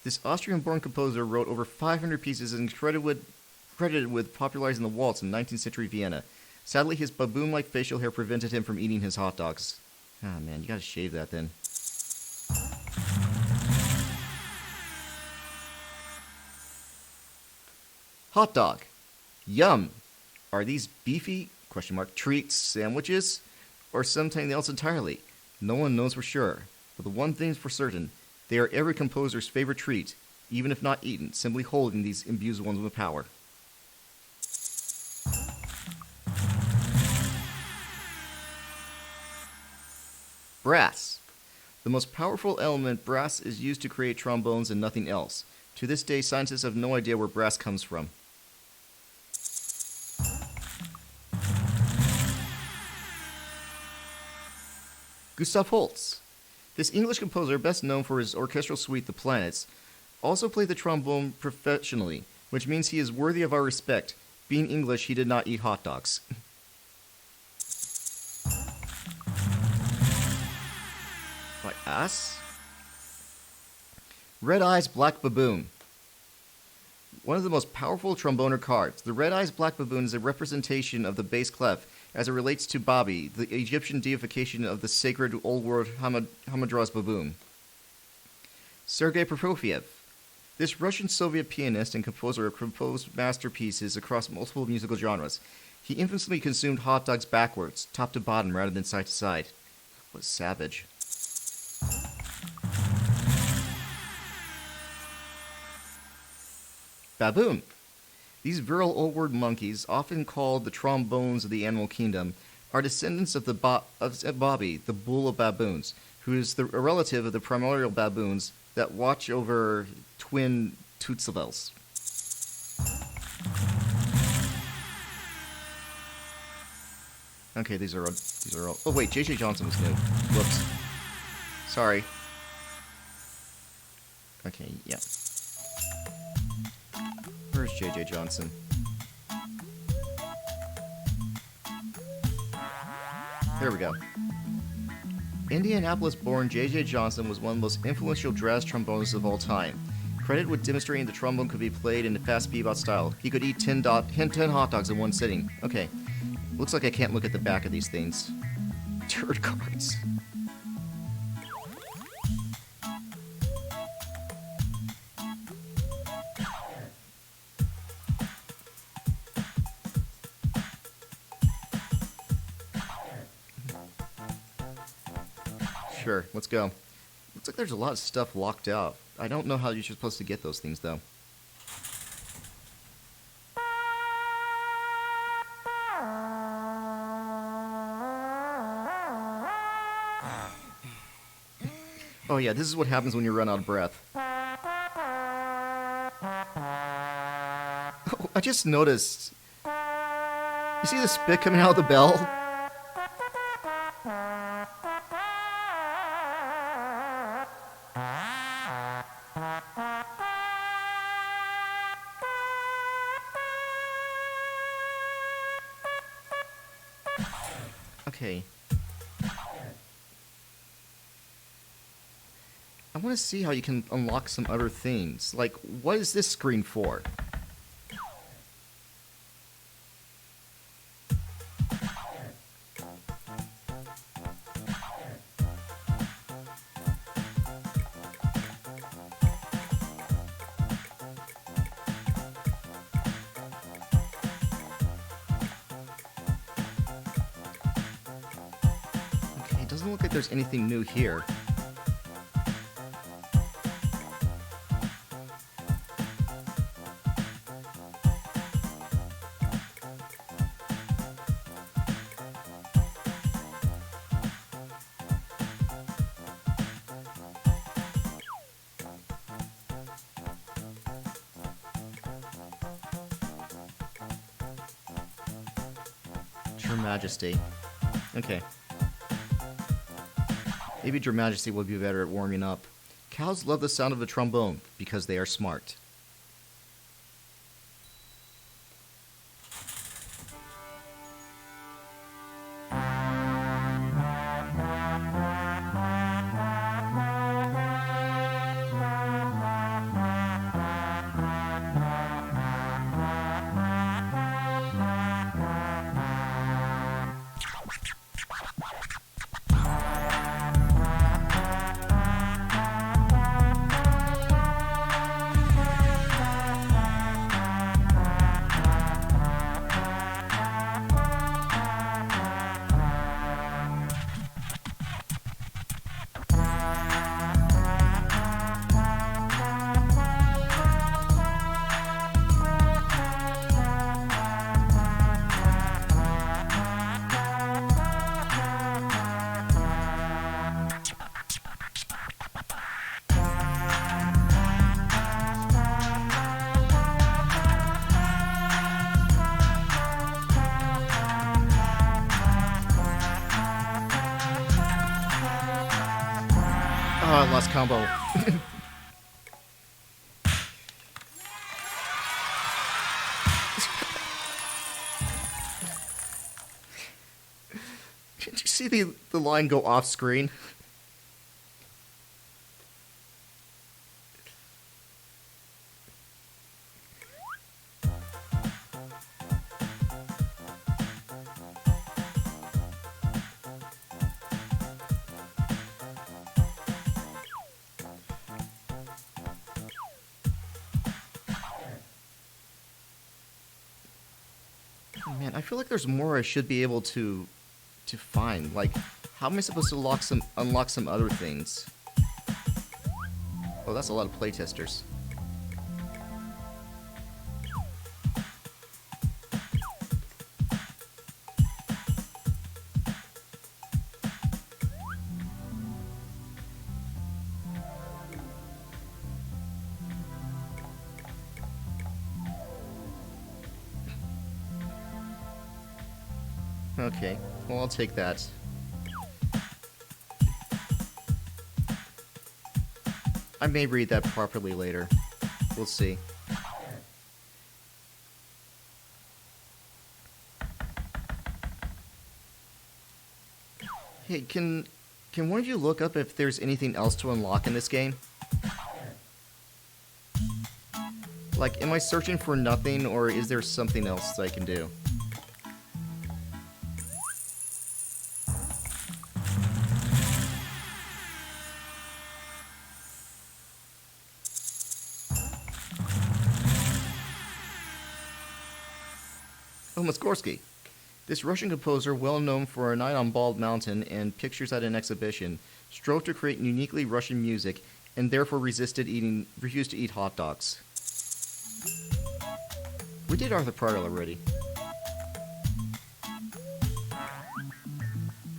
[SPEAKER 1] This Austrian-born composer wrote over 500 pieces and is credited with popularizing the waltz in 19th century Vienna. Sadly, his baboon-like facial hair prevented him from eating his hot dogs. Ah, man, you gotta shave that then. Hot dog. Yum. Are these beefy, treats, sandwiches, or something else entirely? No one knows for sure. But the one thing's for certain, they are every composer's favorite treat, even if not eaten, simply holding these imbues ones with power. Brass. The most powerful element, brass, is used to create trombones and nothing else. To this day, scientists have no idea where brass comes from. Gustav Holst. This English composer, best known for his orchestral suite The Planets, also played the trombone professionally, which means he is worthy of our respect. Being English, he did not eat hot dogs. My ass? Red Eyes Black Baboon. One of the most powerful tromboner cards. The Red Eyes Black Baboon is a representation of the bass clef as it relates to Babi, the Egyptian deification of the sacred Old World Hamadras baboon. Sergei Prokofiev. This Russian Soviet pianist and composer composed masterpieces across multiple musical genres. He infamously consumed hot dogs backwards, top to bottom rather than side to side. What a savage. Baboon. These virile old world monkeys, often called the trombones of the animal kingdom, are descendants of Babi, the bull of baboons, who is a relative of the primordial baboons that watch over twin Tootsavels. Okay, these are all. Oh wait, J.J. Johnson was new. Whoops. Sorry. Okay, yeah. Where's J.J. Johnson? There we go. Indianapolis-born J.J. Johnson was one of the most influential jazz trombonists of all time. Credited with demonstrating the trombone could be played in a fast bebop style. He could eat 10 hot dogs in one sitting. Okay. Looks like I can't look at the back of these things. Turd cards. Sure, let's go. Looks like there's a lot of stuff locked out. I don't know how you're supposed to get those things, though. Oh yeah, this is what happens when you run out of breath. Oh, I just noticed. You see the spit coming out of the bell? Okay. I want to see how you can unlock some other things. Like, what is this screen for? Okay, it doesn't look like there's anything new here. Your Majesty. Okay. Maybe Your Majesty would be better at warming up. Cows love the sound of the trombone because they are smart. Oh, I lost combo. Did you see the line go off screen? Oh, man, I feel like there's more I should be able to find. Like, how am I supposed to unlock some other things? Oh, that's a lot of playtesters. Okay, well, I'll take that. I may read that properly later. We'll see. Hey, can Can one of you look up if there's anything else to unlock in this game? Like, am I searching for nothing, or is there something else that I can do? Oh, Muskorsky. This Russian composer, well known for A Night on Bald Mountain and Pictures at an Exhibition, strove to create uniquely Russian music and therefore refused to eat hot dogs. We did Arthur Pryor already.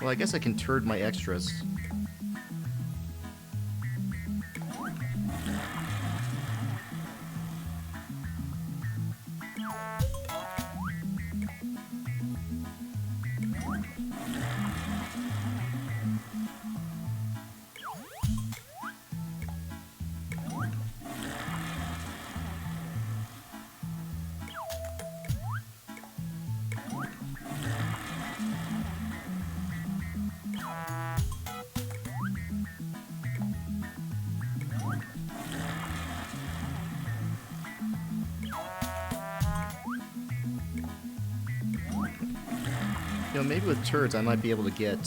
[SPEAKER 1] Well, I guess I can turd my extras. You know, maybe with turds I might be able to get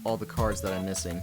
[SPEAKER 1] all the cards that I'm missing.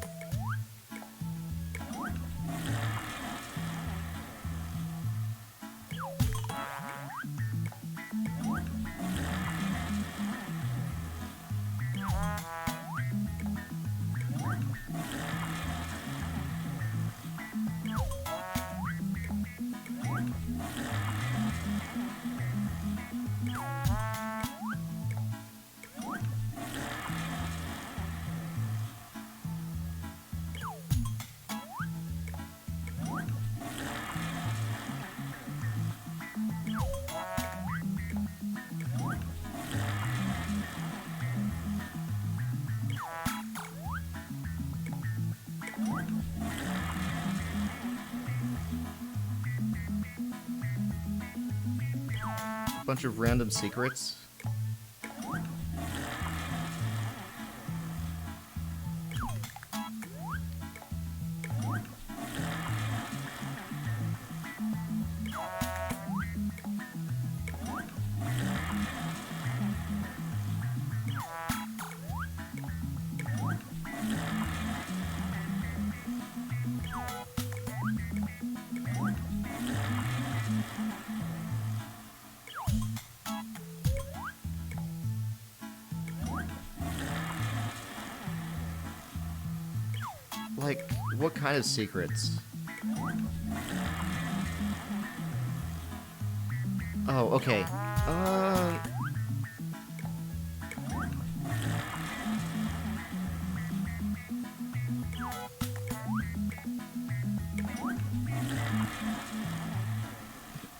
[SPEAKER 1] Bunch of random secrets. Like, what kind of secrets? Oh, okay.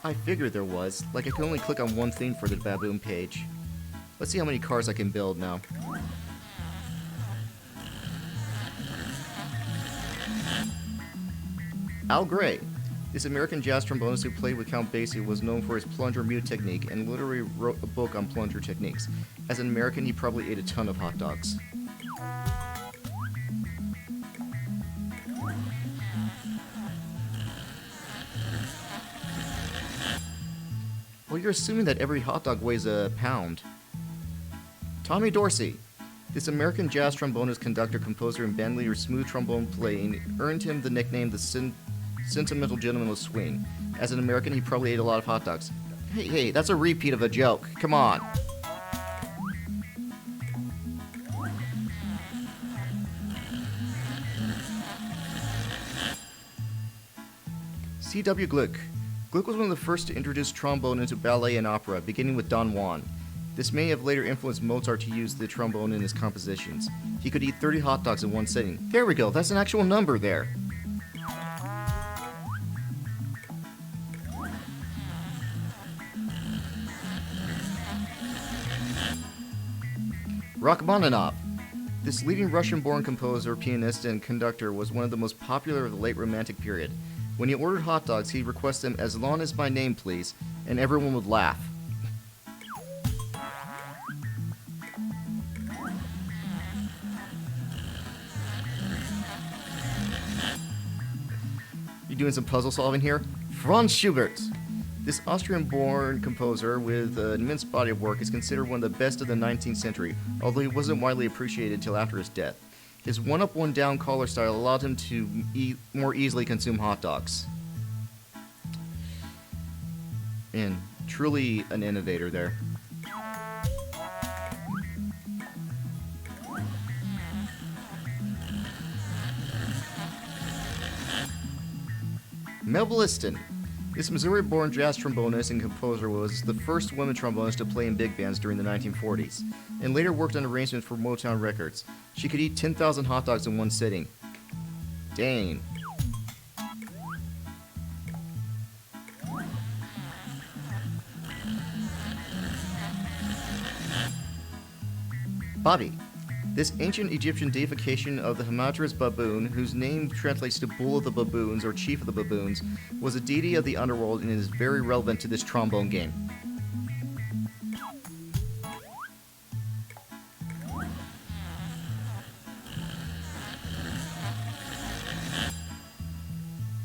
[SPEAKER 1] I figured there was. Like, I could only click on one thing for the baboon page. Let's see how many cars I can build now. Al Gray. This American jazz trombonist who played with Count Basie was known for his plunger mute technique and literally wrote a book on plunger techniques. As an American, he probably ate a ton of hot dogs. Well, you're assuming that every hot dog weighs a pound. Tommy Dorsey. This American jazz trombonist, conductor, composer, and bandleader's smooth trombone playing earned him the nickname the Sentimental Gentleman of Swing. As an American, he probably ate a lot of hot dogs. Hey, that's a repeat of a joke. Come on. C.W. Gluck. Gluck was one of the first to introduce trombone into ballet and opera, beginning with Don Juan. This may have later influenced Mozart to use the trombone in his compositions. He could eat 30 hot dogs in one sitting. There we go, that's an actual number there. Rachmaninoff. This leading Russian-born composer, pianist, and conductor was one of the most popular of the late Romantic period. When he ordered hot dogs, he'd request them as long as my name, please, and everyone would laugh. doing some puzzle solving here. Franz Schubert. This Austrian-born composer with an immense body of work is considered one of the best of the 19th century, although he wasn't widely appreciated until after his death. His one-up, one-down collar style allowed him to more easily consume hot dogs. And truly an innovator there. Melba Liston. This Missouri-born jazz trombonist and composer was the first woman trombonist to play in big bands during the 1940s, and later worked on arrangements for Motown Records. She could eat 10,000 hot dogs in one sitting. Dang. Bobby. This ancient Egyptian deification of the Hamadryas baboon, whose name translates to Bull of the Baboons or Chief of the Baboons, was a deity of the underworld and is very relevant to this trombone game.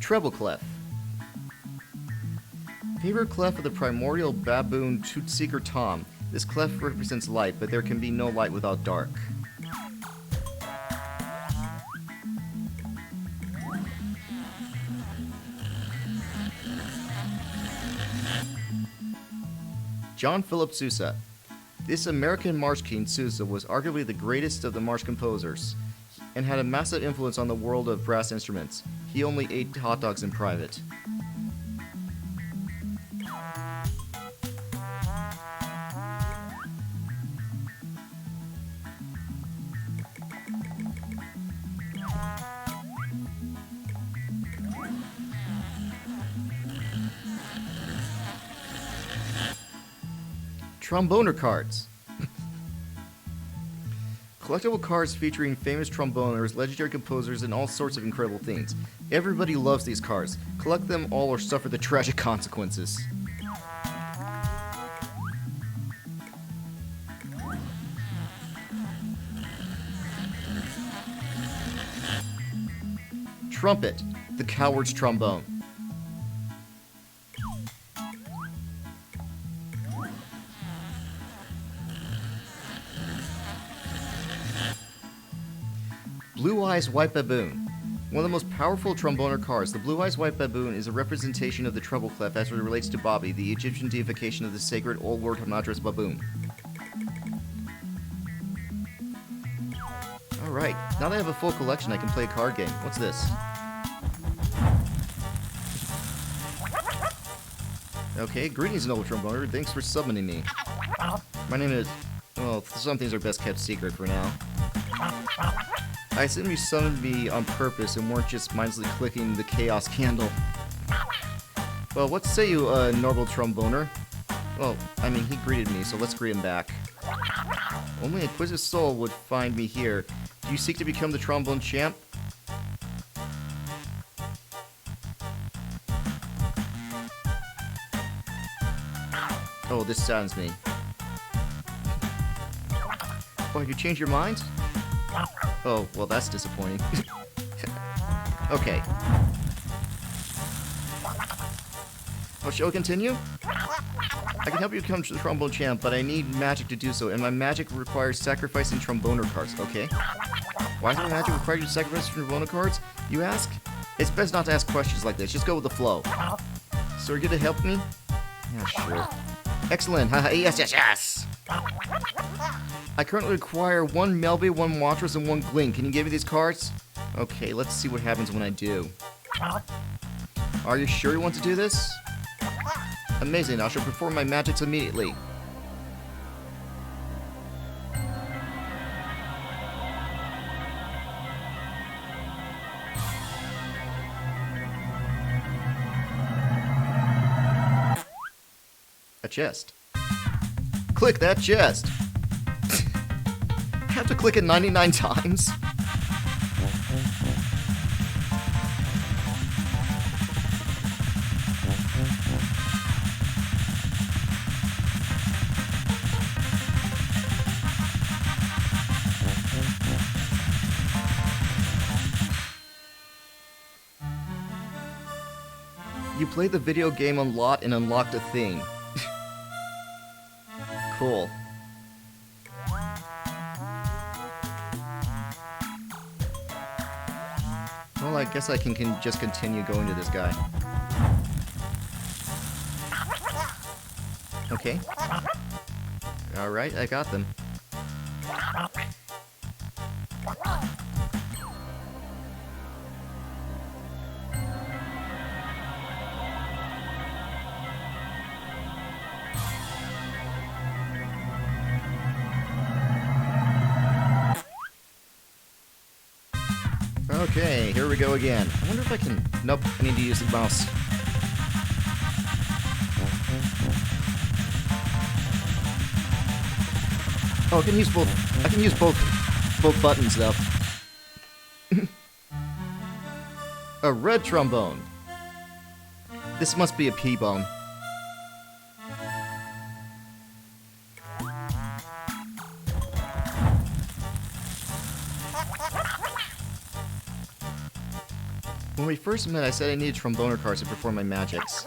[SPEAKER 1] Treble clef. Favorite clef of the primordial baboon tooth-seeker Tom. This clef represents light, but there can be no light without dark. John Philip Sousa. This American march king, Sousa, was arguably the greatest of the march composers and had a massive influence on the world of brass instruments. He only ate hot dogs in private. Tromboner cards. Collectible cards featuring famous tromboners, legendary composers, and all sorts of incredible things. Everybody loves these cards. Collect them all or suffer the tragic consequences. Trumpet, the coward's trombone. Blue Eyes White Baboon. One of the most powerful tromboner cards, the Blue Eyes White Baboon is a representation of the treble clef as it relates to Bobby, the Egyptian deification of the sacred Old World Hamadryas baboon. Alright, now that I have a full collection, I can play a card game. What's this? Okay, greetings, noble tromboner. Thanks for summoning me. My name is... well, some things are best kept secret for now. I assume you summoned me on purpose and weren't just mindlessly clicking the chaos candle. Well, what say you, noble tromboner? Well, I mean, he greeted me, so let's greet him back. Only an inquisitive soul would find me here. Do you seek to become the Trombone Champ? Oh, this saddens me. Oh, you changed your mind? Oh, well, that's disappointing. Okay. Oh, shall we continue? I can help you become the Trombone Champ, but I need magic to do so, and my magic requires sacrificing tromboner cards. Okay. Why does my magic require you to sacrifice tromboner cards, you ask? It's best not to ask questions like this. Just go with the flow. So are you going to help me? Yeah, sure. Excellent. Yes, yes, yes. I currently require 1 Melby, 1 Montrose, and 1 Gling. Can you give me these cards? Okay, let's see what happens when I do. Are you sure you want to do this? Amazing. I shall perform my magics immediately. A chest. Click that chest. I have to click it 99 times? You played the video game a lot and unlocked a thing. Cool. Well, I guess I can just continue going to this guy. Okay. Alright, I got them. Okay, here we go again. I wonder if I can... Nope, I need to use the mouse. Oh, I can use both. I can use both buttons though. A red trombone. This must be a P-bone. When we first met, I said I needed tromboner cards to perform my magics.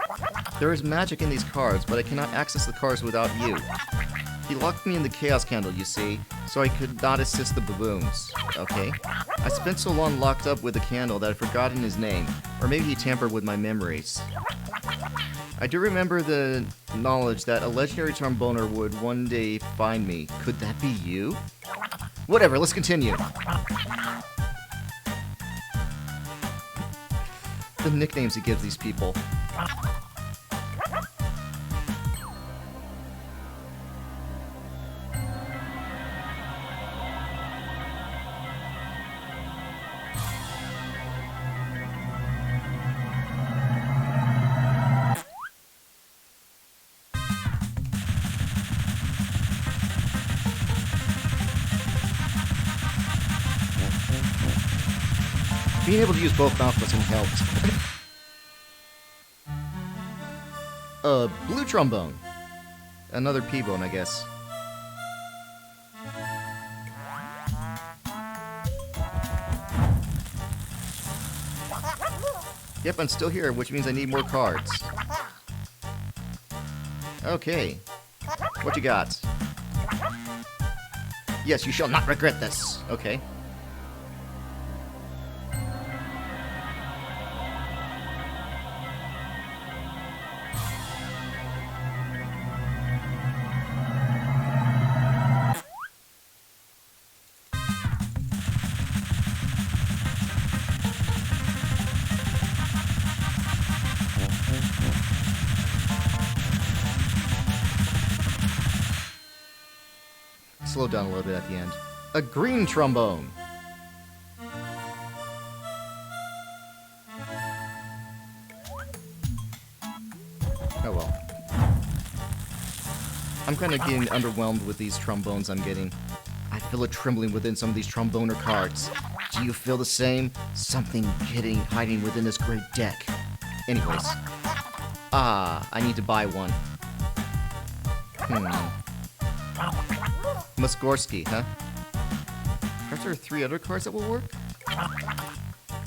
[SPEAKER 1] There is magic in these cards, but I cannot access the cards without you. He locked me in the Chaos Candle, you see, so I could not assist the baboons. Okay? I spent so long locked up with the candle that I'd forgotten his name, or maybe he tampered with my memories. I do remember the knowledge that a legendary tromboner would one day find me. Could that be you? Whatever, let's continue. The nicknames he gives these people. Being able to use both mouth buttons helped. Blue trombone. Another P-bone, I guess. Yep, I'm still here, which means I need more cards. Okay. What you got? Yes, you shall not regret this. Okay. Slow down a little bit at the end. A green trombone. Oh well. I'm kind of getting underwhelmed with these trombones I'm getting. I feel a trembling within some of these tromboner cards. Do you feel the same? Something hiding within this great deck. Anyways. Ah, I need to buy one. Muskorsky, huh? Are there 3 other cards that will work?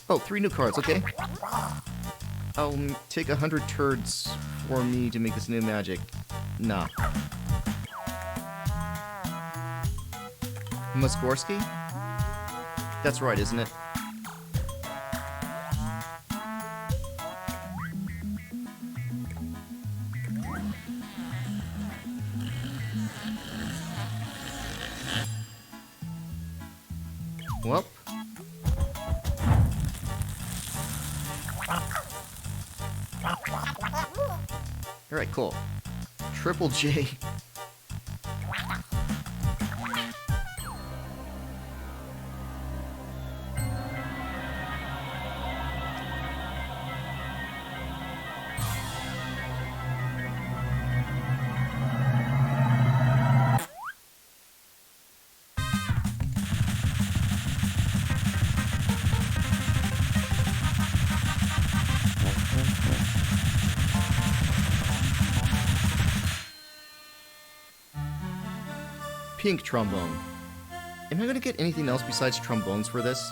[SPEAKER 1] Oh, 3 new cards, okay. I'll take 100 turds for me to make this new magic. Nah. Muskorsky? That's right, isn't it? Well. Alright, cool. Triple J. Pink trombone. Am I going to get anything else besides trombones for this?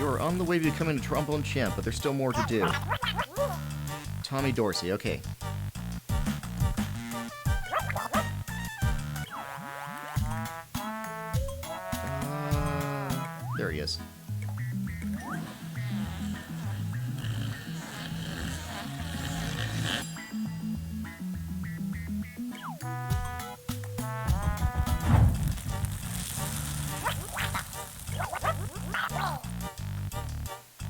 [SPEAKER 1] You're on the way to becoming a Trombone Champ, but there's still more to do. Tommy Dorsey, okay. There he is.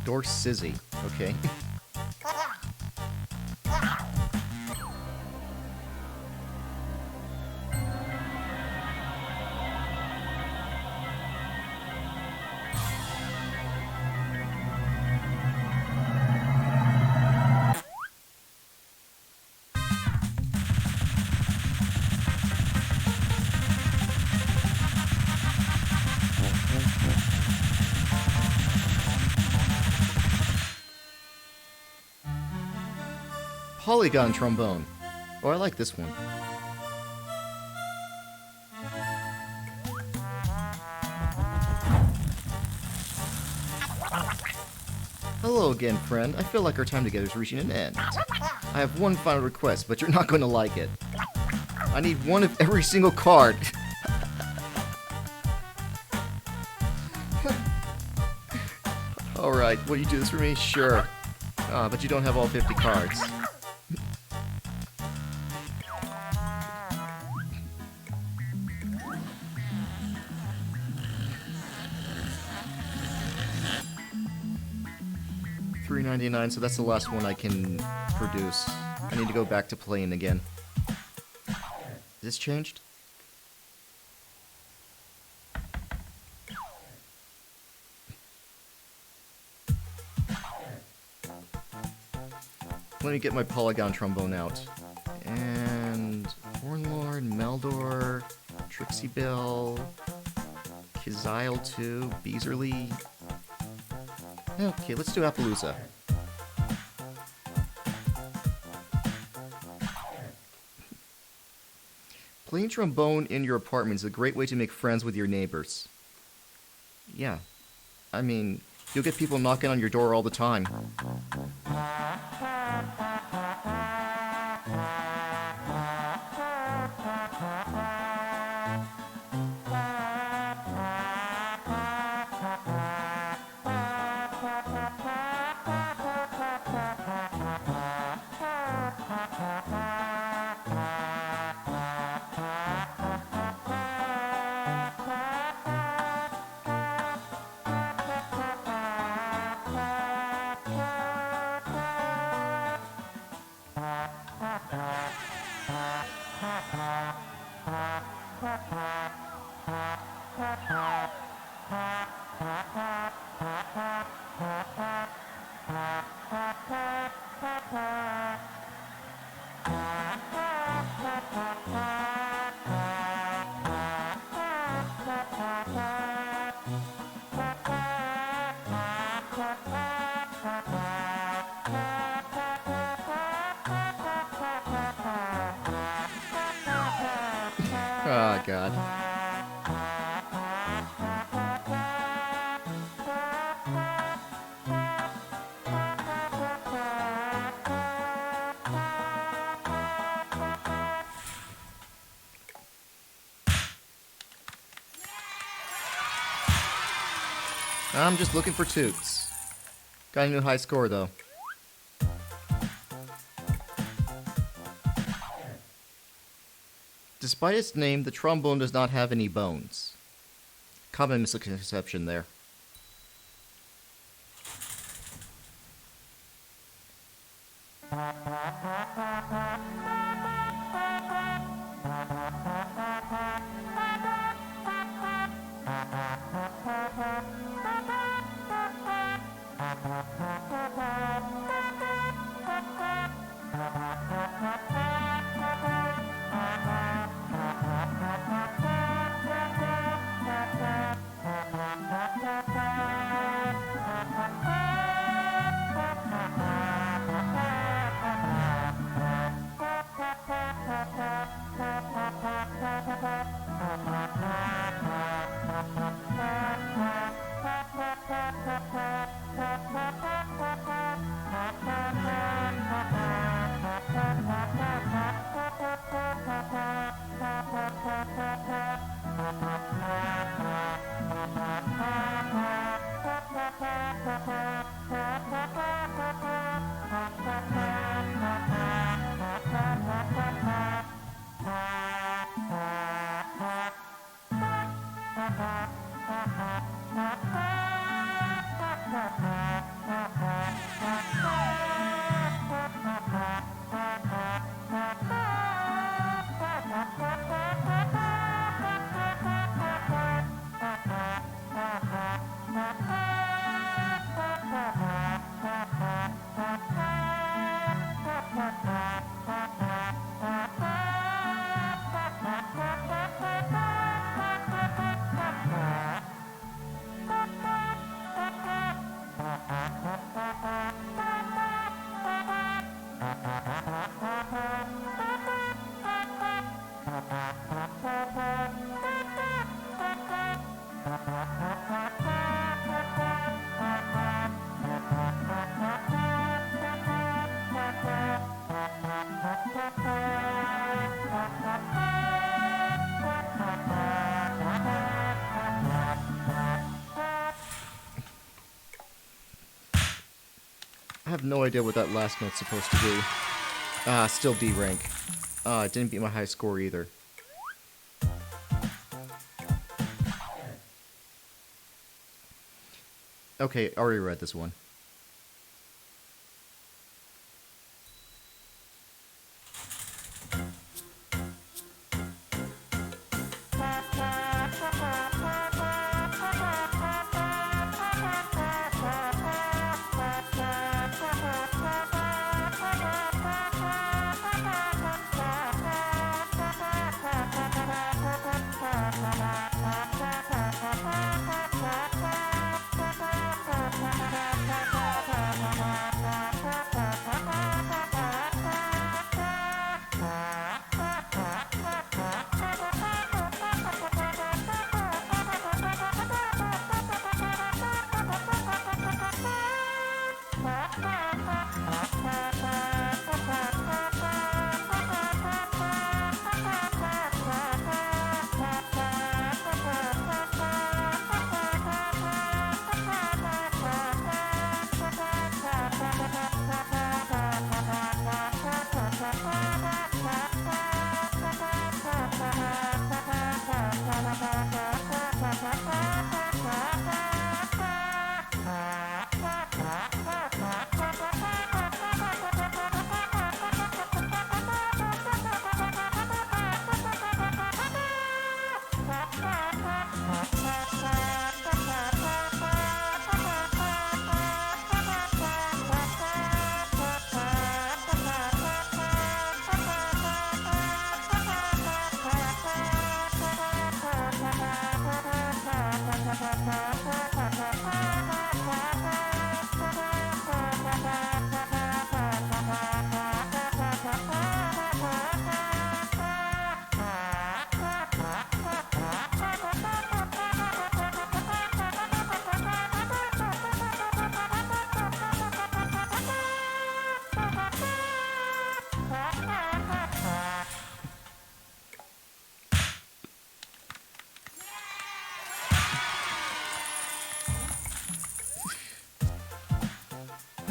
[SPEAKER 1] Dorsizzy, okay. Polygon trombone. Oh, I like this one. Hello again, friend. I feel like our time together is reaching an end. I have one final request, but you're not going to like it. I need one of every single card. Alright, will you do this for me? Sure. But you don't have all 50 cards. $3.99, so that's the last one I can produce. I need to go back to playing again. Is this changed? Let me get my Polygon trombone out. And Hornlord, Meldor, Trixie Bell, Kizile 2, Beasley. Okay, let's do Appaloosa. Playing trombone in your apartment is a great way to make friends with your neighbors. Yeah. I mean, you'll get people knocking on your door all the time. Oh, God. I'm just looking for toots. Got a new high score, though. Despite its name, the trombone does not have any bones. Common misconception there. have no idea what that last note's supposed to be. Ah, still D rank. Ah, it didn't beat my high score either. Okay, already read this one.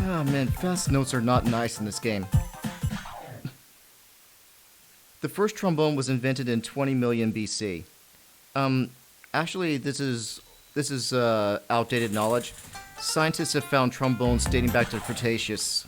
[SPEAKER 1] Oh man, fast notes are not nice in this game. The first trombone was invented in 20 million BC. Actually, this is outdated knowledge. Scientists have found trombones dating back to the Cretaceous.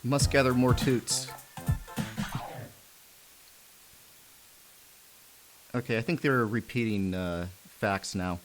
[SPEAKER 1] Must gather more toots. Okay, I think they're repeating facts now.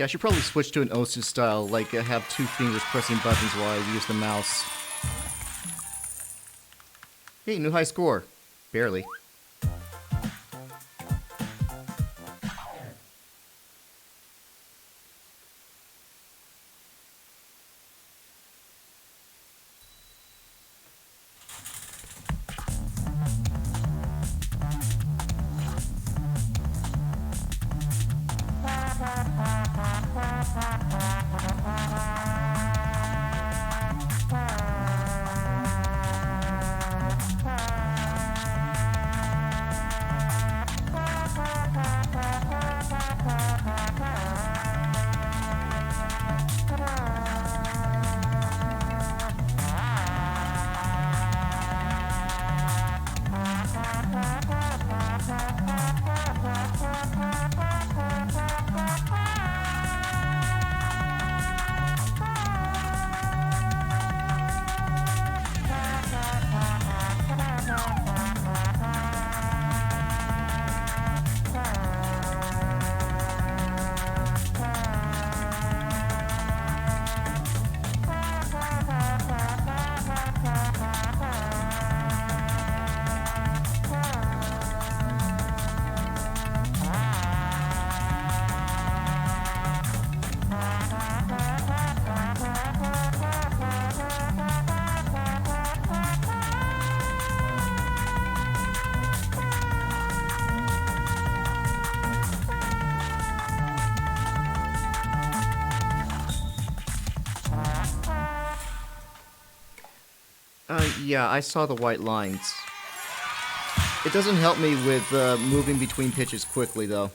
[SPEAKER 1] Yeah, I should probably switch to an Osu style, like have two fingers pressing buttons while I use the mouse. Hey, new high score. Barely. Yeah, I saw the white lines. It doesn't help me with moving between pitches quickly, though.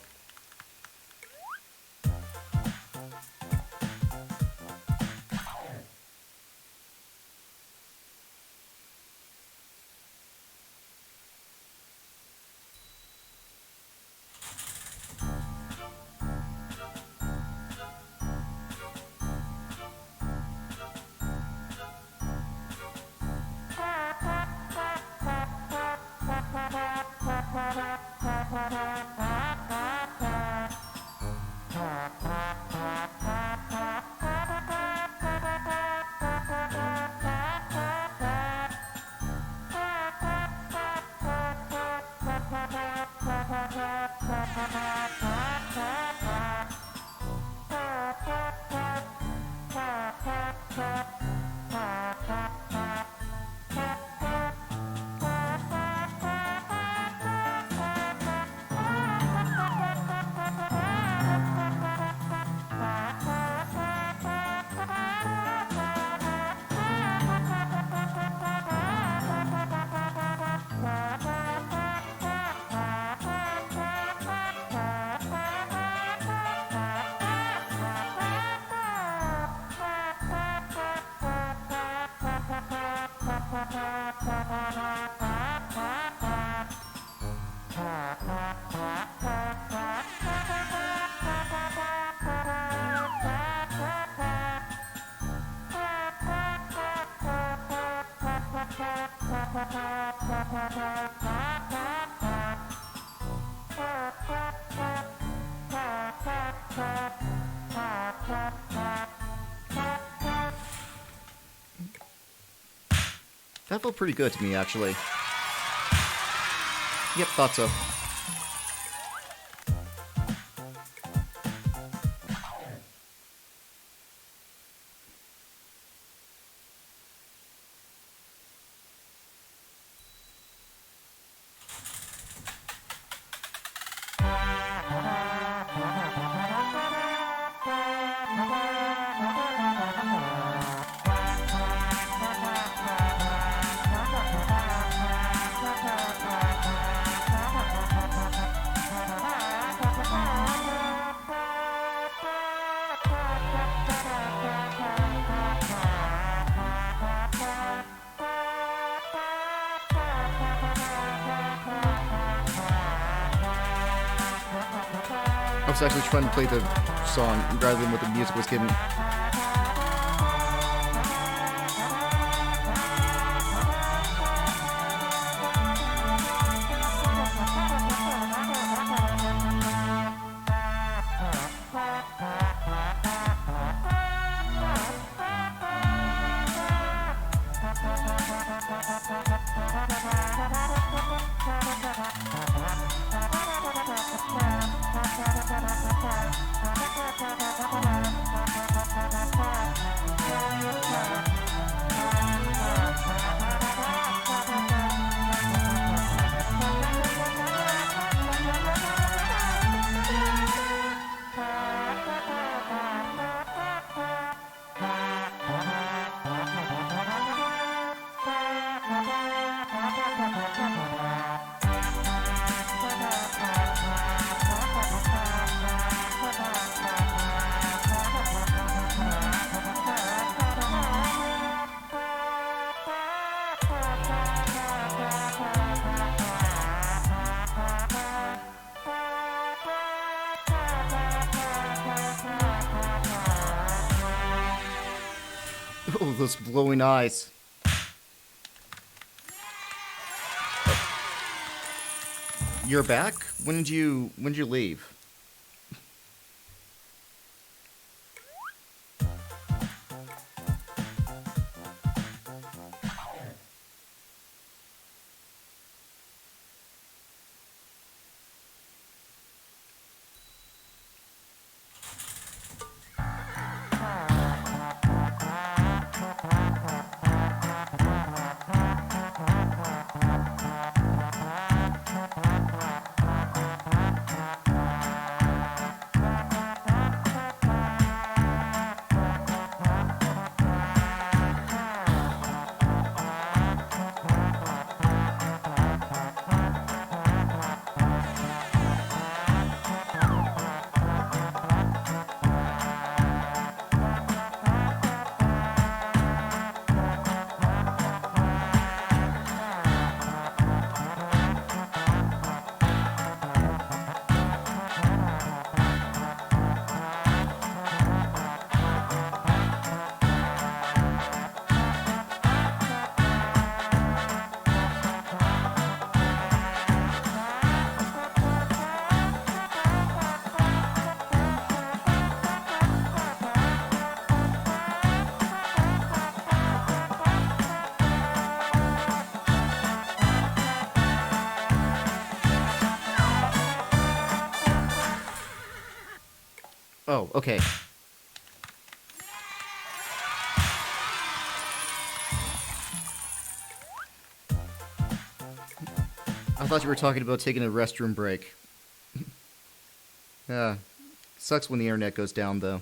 [SPEAKER 1] That felt pretty good to me, actually. Yep, thought so. I was actually trying to play the song rather than what the music was given. Oh, those glowing eyes. You're back? When did you leave? Oh, okay. I thought you were talking about taking a restroom break. Sucks when the internet goes down, though.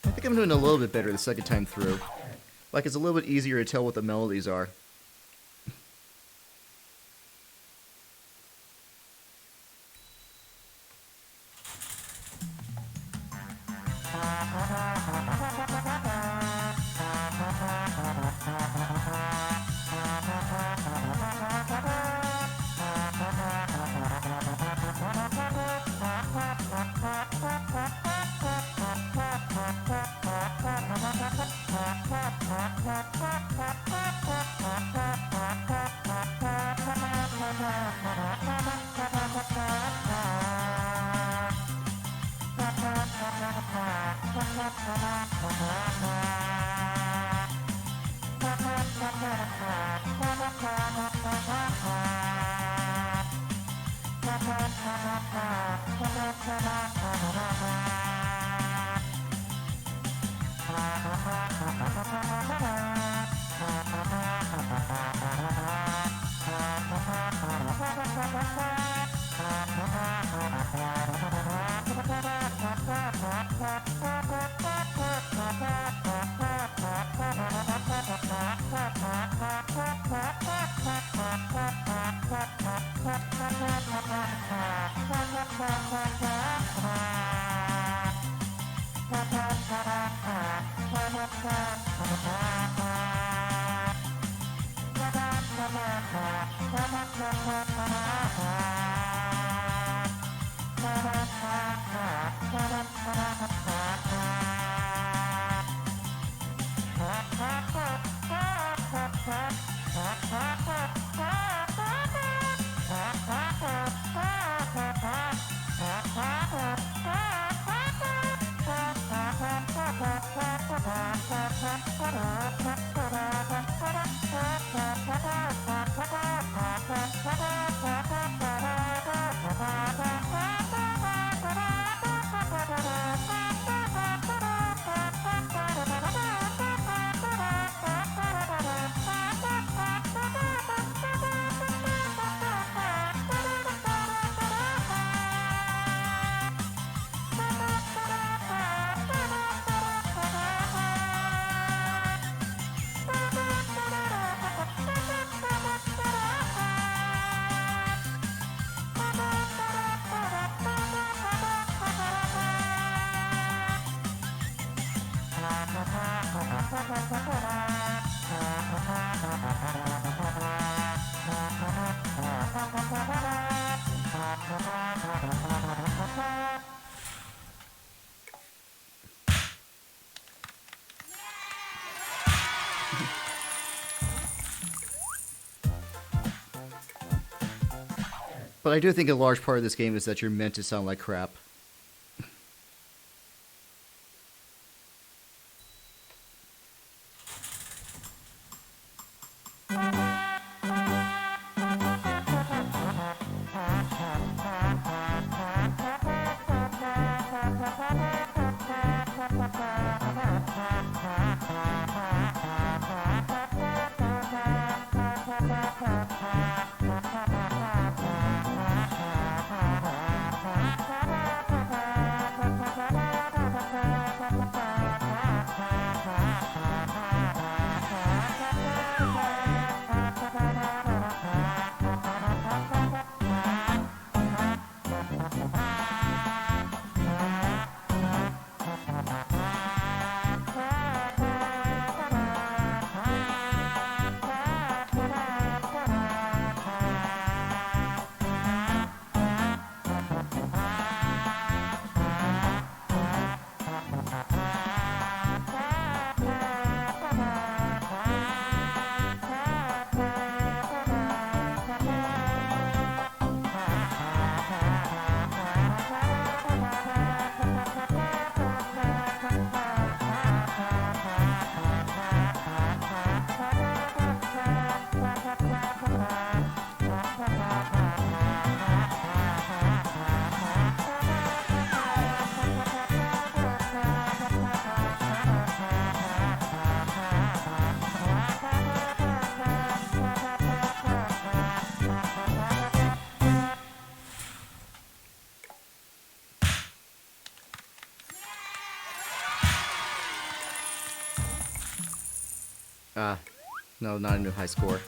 [SPEAKER 1] I think I'm doing a little bit better the second time through. Like, it's a little bit easier to tell what the melodies are. But I do think a large part of this game is that you're meant to sound like crap. No, not a new high score.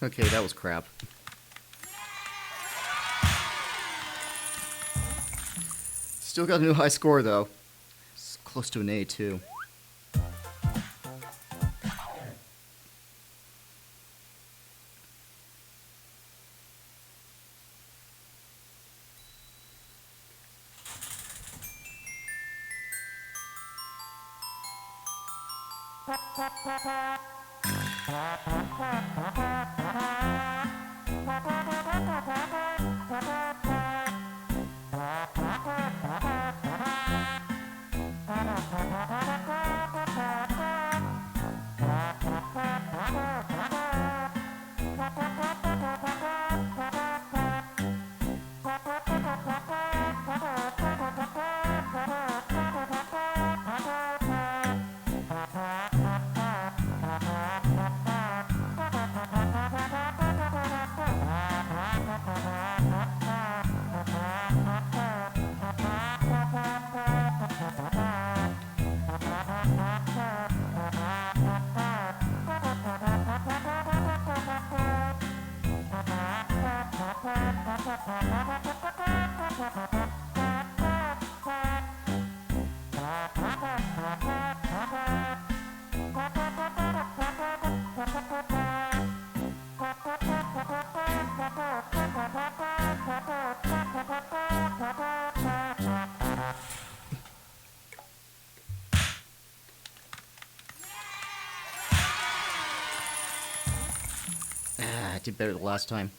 [SPEAKER 1] Okay, that was crap. Still got a new high score, though. It's close to an A, too. I did better the last time.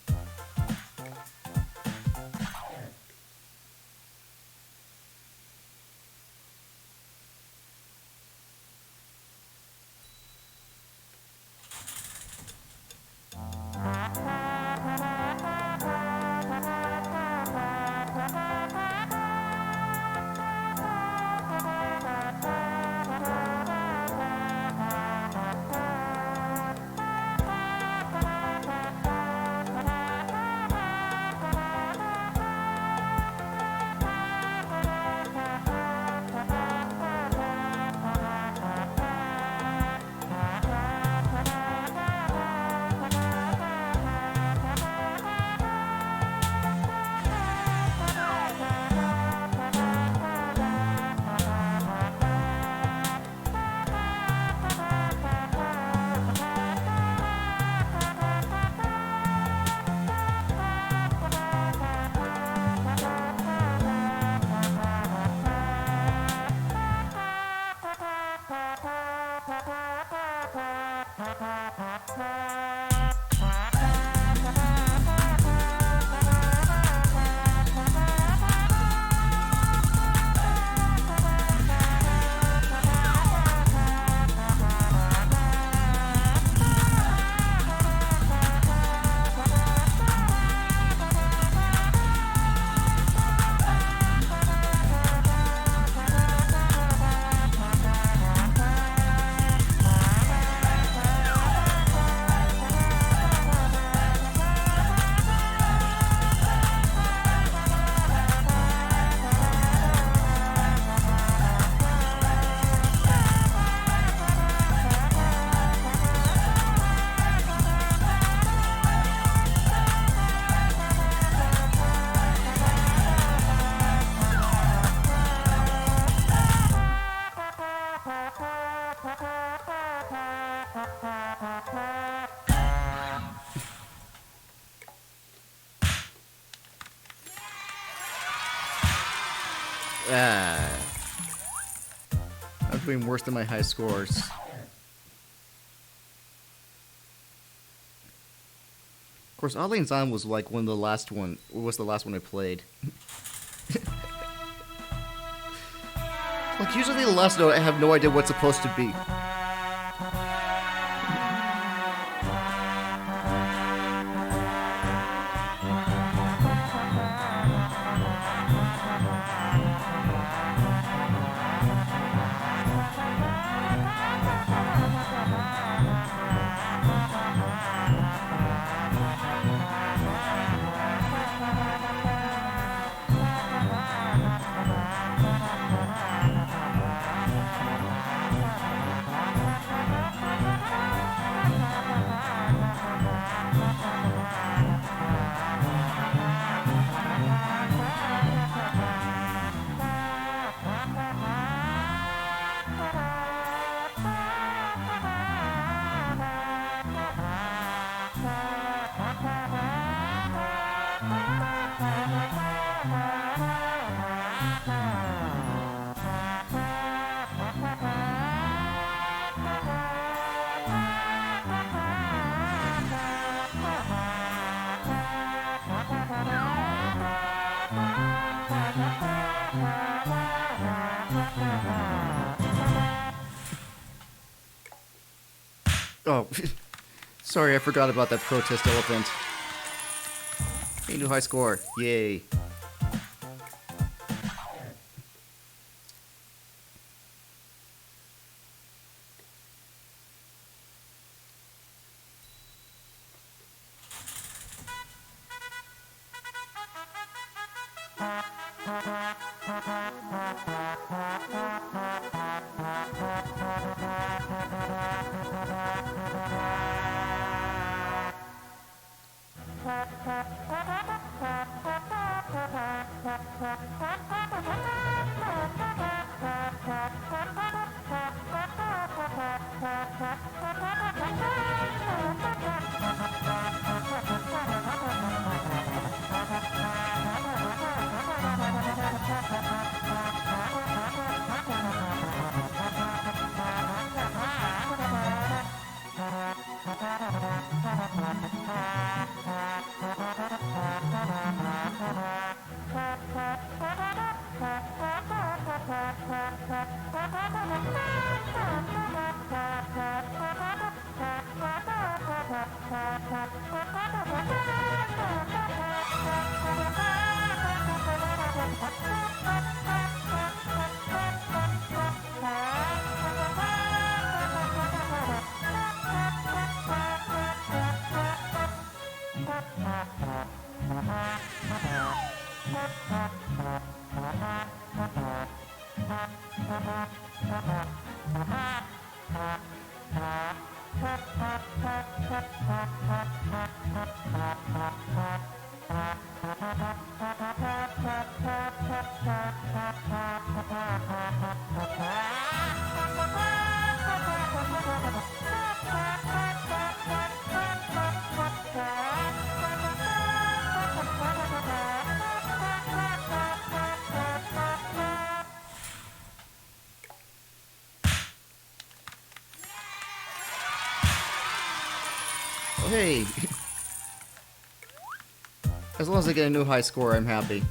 [SPEAKER 1] Ah. I'm doing worse than my high scores. Of course, Oddly Zon was like one of the last one. Was the last one I played. Like usually the last note, I have no idea what's supposed to be. Oh, sorry, I forgot about that protest elephant. Hey, new high score. Yay. Oh, hey. As long as I get a new high score, I'm happy.